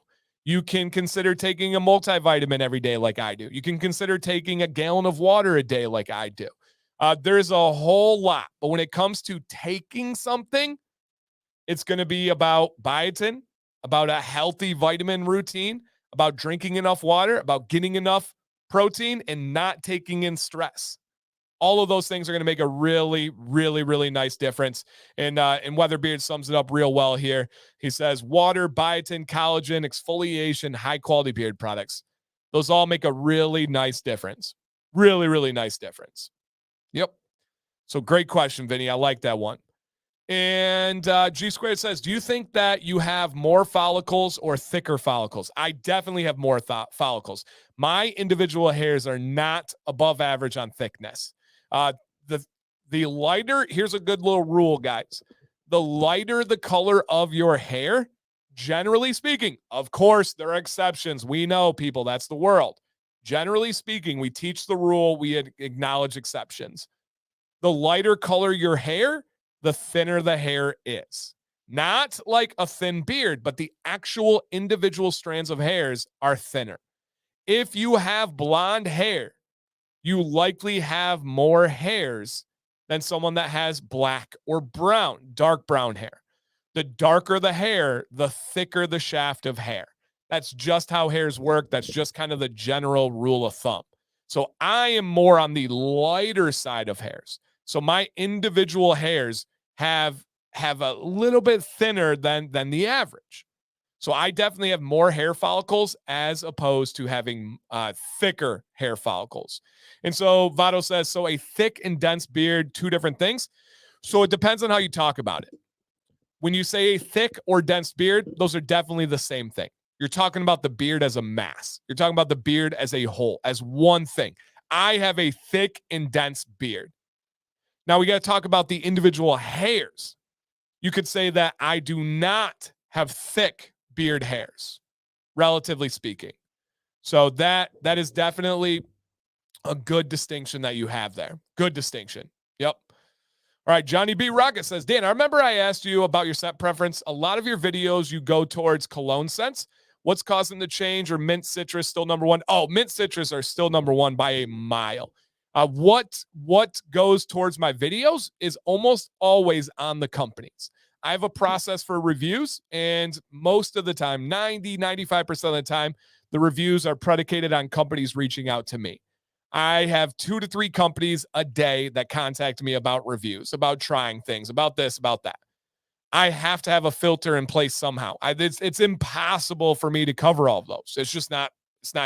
You can consider taking a multivitamin every day like I do. You can consider taking a gallon of water a day like I do. There's a whole lot. But when it comes to taking something, it's going to be about biotin, about a healthy vitamin routine, about drinking enough water, about getting enough protein, and not taking in stress. All of those things are going to make a really, really, really nice difference. And WeatherBeard sums it up real well here. He says, water, biotin, collagen, exfoliation, high-quality beard products. Those all make a really nice difference. Really, really nice difference. Yep. So great question, Vinny. I like that one. And G Squared says, do you think that you have more follicles or thicker follicles? I definitely have more follicles. My individual hairs are not above average on thickness. The lighter, here's a good little rule, guys. The lighter the color of your hair, generally speaking, of course, there are exceptions. We know, people, that's the world. Generally speaking, we teach the rule, we acknowledge exceptions. The lighter color your hair, the thinner the hair is. Not like a thin beard, but the actual individual strands of hairs are thinner. If you have blonde hair, you likely have more hairs than someone that has black or brown, dark brown hair. The darker the hair, the thicker the shaft of hair. That's just how hairs work. That's just kind of the general rule of thumb. So I am more on the lighter side of hairs. So my individual hairs have a little bit thinner than the average. So I definitely have more hair follicles as opposed to having thicker hair follicles. And so Vado says, so a thick and dense beard, two different things. So it depends on how you talk about it. When you say a thick or dense beard, those are definitely the same thing. You're talking about the beard as a mass. You're talking about the beard as a whole, as one thing. I have a thick and dense beard. Now we got to talk about the individual hairs. You could say that I do not have thick beard hairs, relatively speaking. So that is definitely a good distinction that you have there. Good distinction. Yep. All right, Johnny B. Rocket says, Dan, I remember I asked you about your scent preference. A lot of your videos, you go towards cologne scents. What's causing the change? Or mint citrus still number one? Oh, mint citrus are still number one by a mile. What goes towards my videos is almost always on the companies. I have a process for reviews, and most of the time, 95% of the time, the reviews are predicated on companies reaching out to me. I have 2 to 3 companies a day that contact me about reviews, about trying things, about this, about that. I have to have a filter in place somehow. It's impossible for me to cover all of those. It's not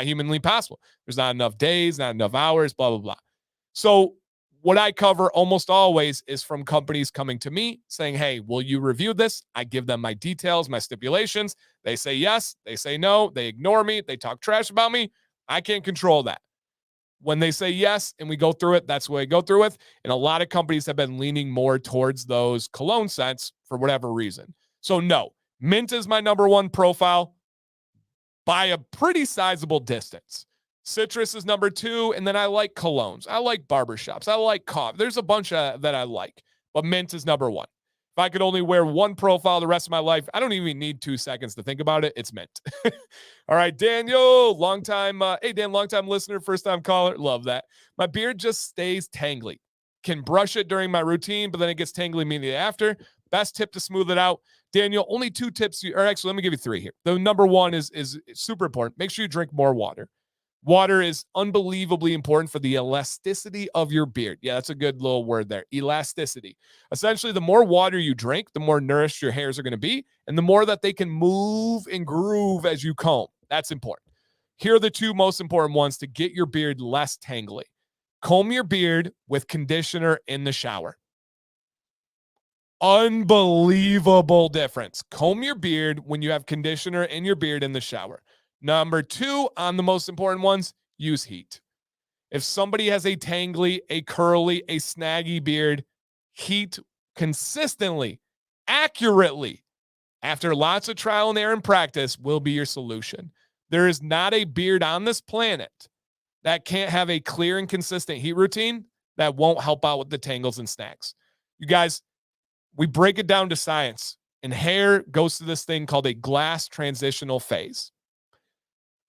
humanly possible. There's not enough days, not enough hours, blah, blah, blah. So what I cover almost always is from companies coming to me saying, hey, will you review this? I give them my details, my stipulations. They say yes, they say no, they ignore me, they talk trash about me. I can't control that. When they say yes and we go through it, that's what I go through with. And a lot of companies have been leaning more towards those cologne scents for whatever reason. So no, mint is my number one profile by a pretty sizable distance. Citrus is number 2, and then I like colognes. I like barbershops. I like coffee. There's a bunch that I like, but mint is number 1. If I could only wear one profile the rest of my life, I don't even need 2 seconds to think about it. It's mint. All right, Daniel, long time listener, first time caller. Love that. My beard just stays tangly. Can brush it during my routine, but then it gets tangly immediately after. Best tip to smooth it out. Daniel, only 2 tips. Or actually, let me give you 3 here. The number 1 is super important. Make sure you drink more water. Water is unbelievably important for the elasticity of your beard. Yeah, that's a good little word there. Elasticity. Essentially, the more water you drink, the more nourished your hairs are going to be, and the more that they can move and groove as you comb. That's important. Here are the 2 most important ones to get your beard less tangly. Comb your beard with conditioner in the shower. Unbelievable difference. Comb your beard when you have conditioner in your beard in the shower. Number 2 on the most important ones, use heat. If somebody has a tangly, a curly, a snaggy beard, heat consistently, accurately, after lots of trial and error and practice, will be your solution. There is not a beard on this planet that can't have a clear and consistent heat routine that won't help out with the tangles and snags. You guys, we break it down to science, and hair goes through this thing called a glass transitional phase.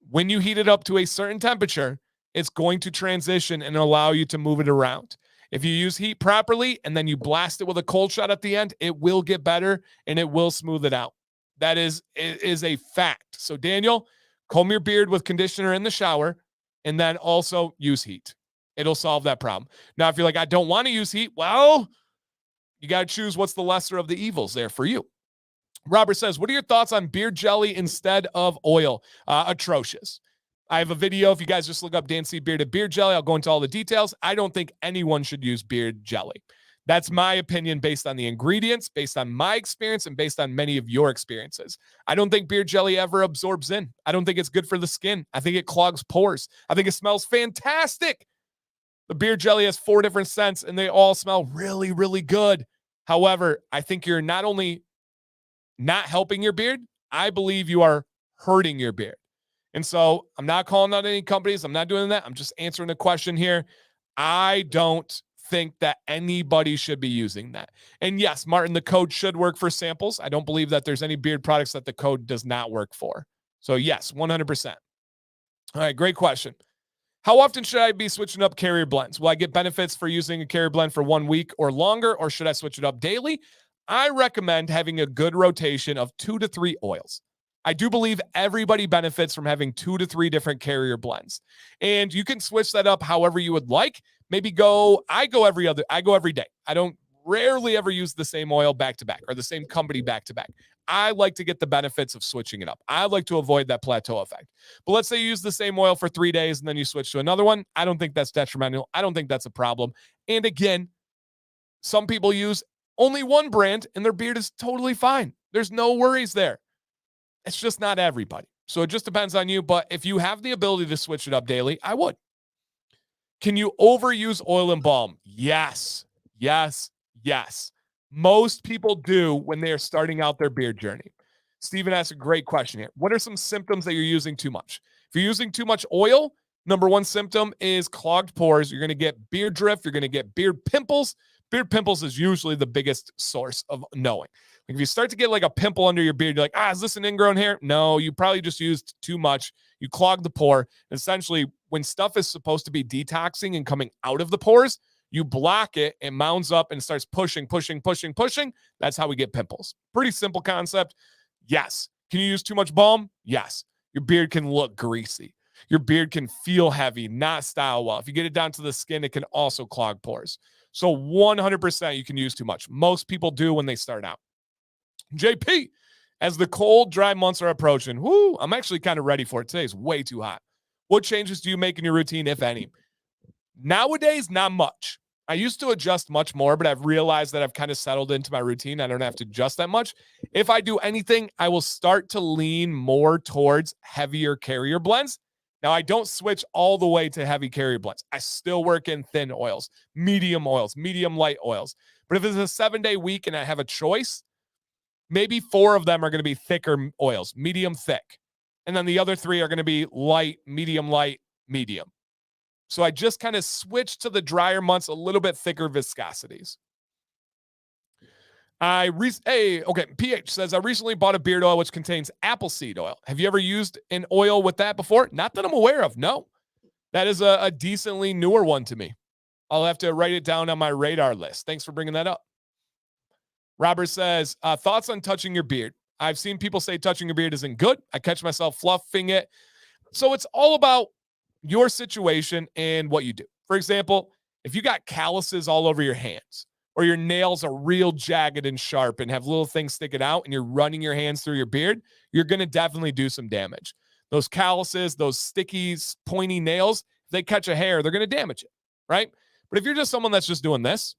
When you heat it up to a certain temperature, it's going to transition and allow you to move it around. If you use heat properly and then you blast it with a cold shot at the end, it will get better and it will smooth it out. That is a fact. So Daniel, comb your beard with conditioner in the shower and then also use heat. It'll solve that problem. Now, if you're like, I don't want to use heat, well, you got to choose what's the lesser of the evils there for you. Robert says, what are your thoughts on beard jelly instead of oil? Atrocious. I have a video. If you guys just look up Dan C. Bearded Beard Jelly, I'll go into all the details. I don't think anyone should use beard jelly. That's my opinion based on the ingredients, based on my experience, and based on many of your experiences. I don't think beard jelly ever absorbs in. I don't think it's good for the skin. I think it clogs pores. I think it smells fantastic. The beard jelly has 4 different scents, and they all smell really, really good. However, I think you're not only not helping your beard, I believe you are hurting your beard. And so I'm not calling out any companies. I'm not doing that. I'm just answering the question here. I don't think that anybody should be using that. And yes, Martin, the code should work for samples. I don't believe that there's any beard products that the code does not work for. So yes, 100%. All right, great question. How often should I be switching up carrier blends? Will I get benefits for using a carrier blend for 1 week or longer, or should I switch it up daily? I recommend having a good rotation of 2 to 3 oils. I do believe everybody benefits from having 2 to 3 different carrier blends. And you can switch that up however you would like. Maybe I go every day. I don't rarely ever use the same oil back to back or the same company back to back. I like to get the benefits of switching it up. I like to avoid that plateau effect. But let's say you use the same oil for 3 days and then you switch to another one. I don't think that's detrimental. I don't think that's a problem. And again, some people use only one brand and their beard is totally fine. There's no worries there. It's just not everybody. So it just depends on you. But if you have the ability to switch it up daily, I would. Can you overuse oil and balm? Yes. Yes. Yes. Most people do when they are starting out their beard journey. Steven asked a great question here. What are some symptoms that you're using too much? If you're using too much oil, number one symptom is clogged pores. You're going to get beard drift. You're going to get beard pimples. Beard pimples is usually the biggest source of knowing. Like if you start to get like a pimple under your beard, you're like, is this an ingrown hair? No, you probably just used too much. You clog the pore. Essentially, when stuff is supposed to be detoxing and coming out of the pores, you block it, it mounds up and starts pushing. That's how we get pimples. Pretty simple concept. Yes. Can you use too much balm? Yes. Your beard can look greasy. Your beard can feel heavy, not style well. If you get it down to the skin, it can also clog pores. So 100% you can use too much. Most people do when they start out. JP, as the cold, dry months are approaching, I'm actually kind of ready for it. Today's way too hot. What changes do you make in your routine, if any? Nowadays, not much. I used to adjust much more, but I've realized that I've kind of settled into my routine. I don't have to adjust that much. If I do anything, I will start to lean more towards heavier carrier blends. Now, I don't switch all the way to heavy carrier blends. I still work in thin oils, medium light oils. But if it's a 7-day week and I have a choice, maybe 4 of them are going to be thicker oils, medium thick. And then the other 3 are going to be light, medium. So I just kind of switched to the drier months, a little bit thicker viscosities. PH says, I recently bought a beard oil which contains apple seed oil. Have you ever used an oil with that before? Not that I'm aware of, no. That is a decently newer one to me. I'll have to write it down on my radar list. Thanks for bringing that up. Robert says, thoughts on touching your beard? I've seen people say touching your beard isn't good. I catch myself fluffing it. So it's all about your situation and what you do. For example, if you got calluses all over your hands or your nails are real jagged and sharp and have little things sticking out and you're running your hands through your beard, you're going to definitely do some damage. Those calluses, those sticky, pointy nails, if they catch a hair, they're going to damage it, right? But if you're just someone that's just doing this,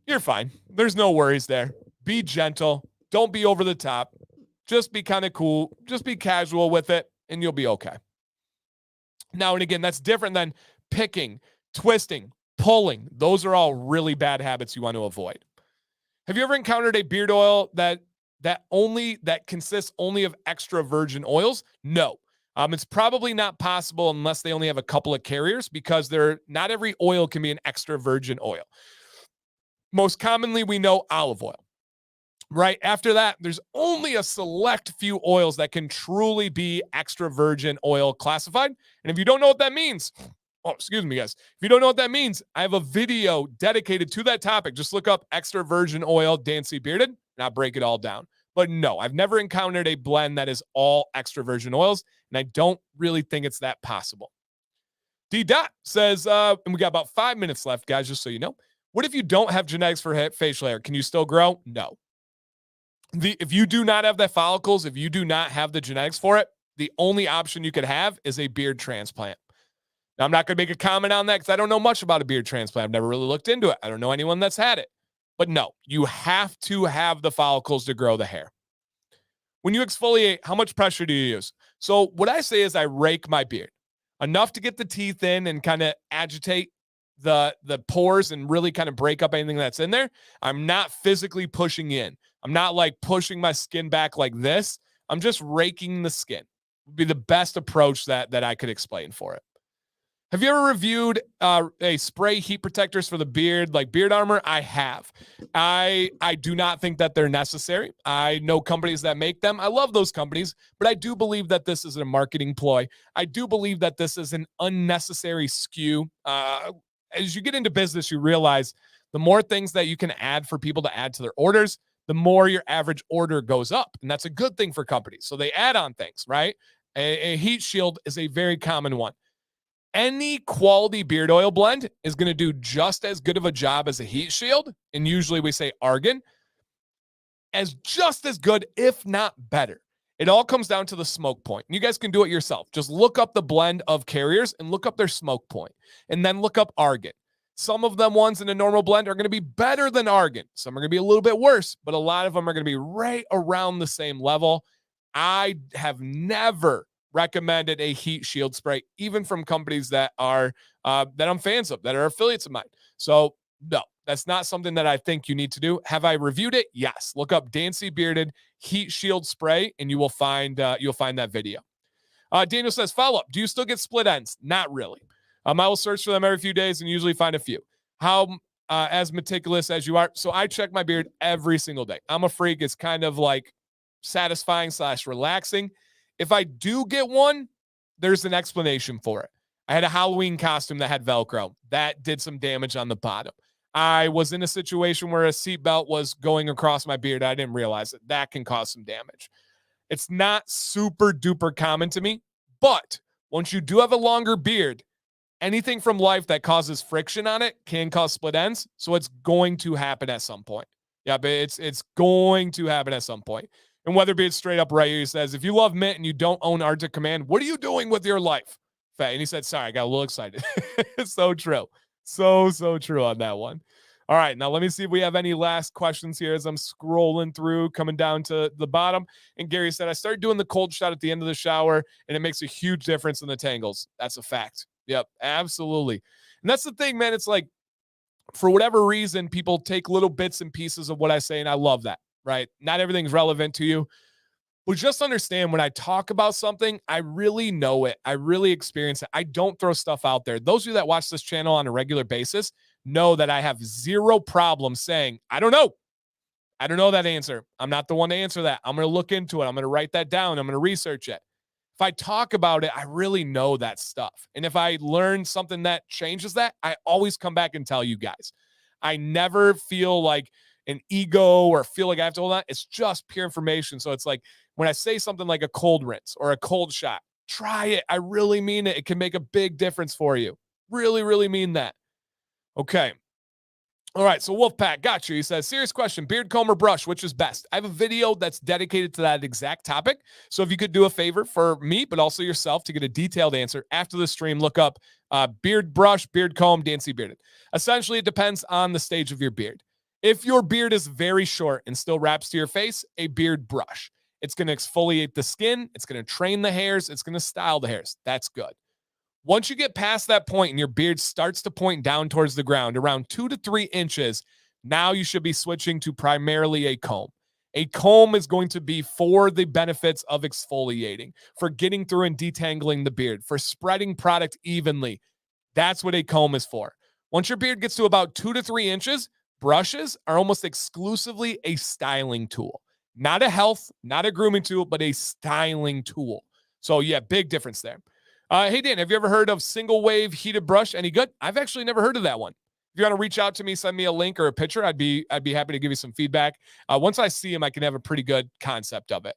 you're fine. There's no worries there. Be gentle. Don't be over the top. Just be kind of cool. Just be casual with it, and you'll be okay. Now, and again, that's different than picking, twisting, pulling. Those are all really bad habits you want to avoid. Have you ever encountered a beard oil that consists only of extra virgin oils? No. It's probably not possible unless they only have a couple of carriers because not every oil can be an extra virgin oil. Most commonly, we know olive oil. Right after that, there's only a select few oils that can truly be extra virgin oil classified. And if you don't know what that means, excuse me, guys. If you don't know what that means, I have a video dedicated to that topic. Just look up extra virgin oil, Dan C. Bearded, and I'll break it all down. But no, I've never encountered a blend that is all extra virgin oils, and I don't really think it's that possible. D. Dot says, and we got about 5 minutes left, guys, just so you know. What if you don't have genetics for facial hair? Can you still grow? No. If you do not have the follicles, if you do not have the genetics for it, the only option you could have is a beard transplant. Now, I'm not going to make a comment on that because I don't know much about a beard transplant. I've never really looked into it. I don't know anyone that's had it. But no, you have to have the follicles to grow the hair. When you exfoliate, how much pressure do you use? So what I say is I rake my beard enough to get the teeth in and kind of agitate the pores and really kind of break up anything that's in there. I'm not physically pushing in. I'm not like pushing my skin back like this. I'm just raking the skin. Would be the best approach that I could explain for it. Have you ever reviewed a spray heat protectors for the beard, like Beard Armor? I have. I do not think that they're necessary. I know companies that make them. I love those companies, but I do believe that this is a marketing ploy. I do believe that this is an unnecessary SKU. As you get into business, you realize the more things that you can add for people to add to their orders, the more your average order goes up. And that's a good thing for companies. So they add on things, right? A heat shield is a very common one. Any quality beard oil blend is going to do just as good of a job as a heat shield. And usually we say argan as just as good, if not better. It all comes down to the smoke point. You guys can do it yourself. Just look up the blend of carriers and look up their smoke point, and then look up argan. Some of them ones in a normal blend are going to be better than argan. Some are going to be a little bit worse, but a lot of them are going to be right around the same level. I have never recommended a heat shield spray, even from companies that are that I'm fans of, that are affiliates of mine. So no, that's not something that I think you need to do. Have I reviewed it? Yes. Look up Dancy Bearded Heat Shield Spray, and you will find that video. Daniel says, follow up. Do you still get split ends? Not really. I will search for them every few days and usually find a few. How as meticulous as you are? So I check my beard every single day. I'm a freak. It's kind of like satisfying / relaxing. If I do get one, there's an explanation for it. I had a Halloween costume that had Velcro. That did some damage on the bottom. I was in a situation where a seatbelt was going across my beard. I didn't realize it. That can cause some damage. It's not super duper common to me, but once you do have a longer beard, anything from life that causes friction on it can cause split ends. So it's going to happen at some point. Yeah, but it's going to happen at some point. And WeatherBeard straight up right here, he says, if you love Mint and you don't own Arctic Command, what are you doing with your life? And he said, sorry, I got a little excited. So true. So true on that one. All right, now let me see if we have any last questions here as I'm scrolling through, coming down to the bottom. And Gary said, I started doing the cold shot at the end of the shower, and it makes a huge difference in the tangles. That's a fact. Yep, absolutely. And that's the thing, man. It's like, for whatever reason, people take little bits and pieces of what I say, and I love that, right? Not everything's relevant to you. But just understand, when I talk about something, I really know it. I really experience it. I don't throw stuff out there. Those of you that watch this channel on a regular basis know that I have zero problem saying, I don't know. I don't know that answer. I'm not the one to answer that. I'm going to look into it. I'm going to write that down. I'm going to research it. If I talk about it, I really know that stuff. And if I learn something that changes that, I always come back and tell you guys. I never feel like an ego or feel like I have to hold on. It's just pure information. So it's like, when I say something like a cold rinse or a cold shot, try it. I really mean it. It can make a big difference for you. Really, really mean that. Okay. All right. So Wolfpack, got you. He says, serious question, beard comb or brush, which is best? I have a video that's dedicated to that exact topic. So if you could do a favor for me, but also yourself, to get a detailed answer after the stream, look up beard brush, beard comb, Dancy Bearded. Essentially, it depends on the stage of your beard. If your beard is very short and still wraps to your face, a beard brush. It's going to exfoliate the skin. It's going to train the hairs. It's going to style the hairs. That's good. Once you get past that point and your beard starts to point down towards the ground, around 2 to 3 inches, now you should be switching to primarily a comb. A comb is going to be for the benefits of exfoliating, for getting through and detangling the beard, for spreading product evenly. That's what a comb is for. Once your beard gets to about 2 to 3 inches, brushes are almost exclusively a styling tool. Not a health, not a grooming tool, but a styling tool. So yeah, big difference there. Hey, Dan, have you ever heard of single wave heated brush? Any good? I've actually never heard of that one. If you want to reach out to me, send me a link or a picture, I'd be happy to give you some feedback. Once I see them, I can have a pretty good concept of it.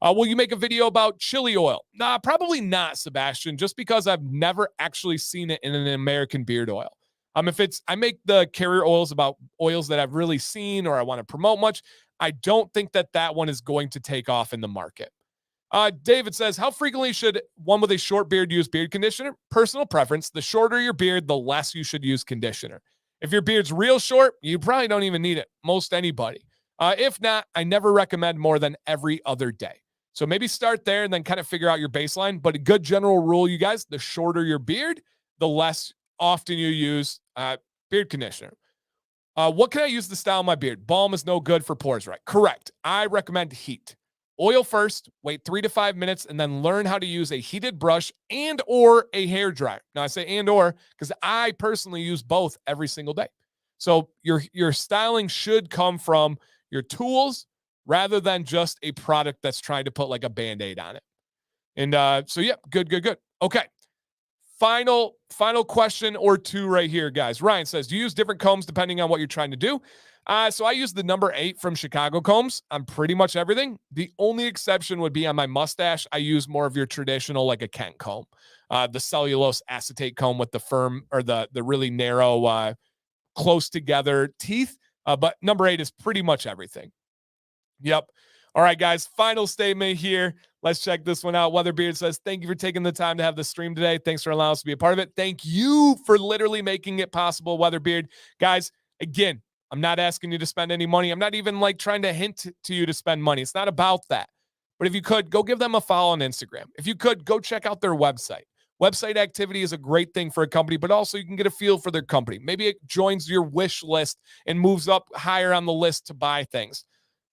Will you make a video about chili oil? Nah, probably not, Sebastian, just because I've never actually seen it in an American beard oil. I make the carrier oils about oils that I've really seen or I want to promote much. I don't think that one is going to take off in the market. David says, how frequently should one with a short beard use beard conditioner? Personal preference. The shorter your beard, the less you should use conditioner. If your beard's real short, you probably don't even need it. Most anybody. If not, I never recommend more than every other day. So maybe start there and then kind of figure out your baseline. But a good general rule, you guys, the shorter your beard, the less often you use beard conditioner. What can I use to style my beard? Balm is no good for pores, right? Correct. I recommend heat. Oil first, wait 3 to 5 minutes, and then learn how to use a heated brush and or a hair dryer. Now I say and or because I personally use both every single day. So your styling should come from your tools rather than just a product that's trying to put like a Band-Aid on it. And so yeah, good. Okay. final question or two right here, guys. Ryan says, do you use different combs depending on what you're trying to do? So I use the number 8 from Chicago Combs on pretty much everything. The only exception would be on my mustache. I use more of your traditional, like a Kent comb, the cellulose acetate comb with the firm or the really narrow, close together teeth. But number 8 is pretty much everything. Yep. All right, guys. Final statement here. Let's check this one out. WeatherBeard says, thank you for taking the time to have the stream today. Thanks for allowing us to be a part of it. Thank you for literally making it possible, WeatherBeard. Guys, again, I'm not asking you to spend any money. I'm not even like trying to hint to you to spend money. It's not about that. But if you could, go give them a follow on Instagram. If you could, go check out their website. Website activity is a great thing for a company, but also you can get a feel for their company. Maybe it joins your wish list and moves up higher on the list to buy things.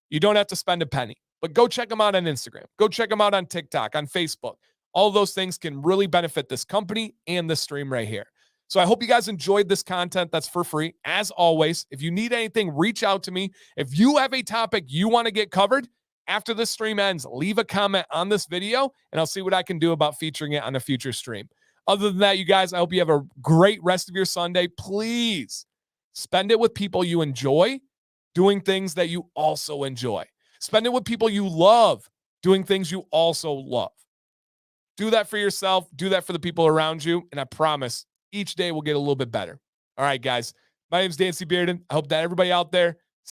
You don't have to spend a penny, but go check them out on Instagram. Go check them out on TikTok, on Facebook. All those things can really benefit this company and this stream right here. So I hope you guys enjoyed this content that's for free. As always, if you need anything, reach out to me. If you have a topic you want to get covered after this stream ends, leave a comment on this video and I'll see what I can do about featuring it on a future stream. Other than that, you guys, I hope you have a great rest of your Sunday. Please spend it with people you enjoy, doing things that you also enjoy. Spend it with people you love, doing things you also love. Do that for yourself. Do that for the people around you. And I promise each day will get a little bit better. All right, guys. My name is Dancy Bearden. I hope that everybody out there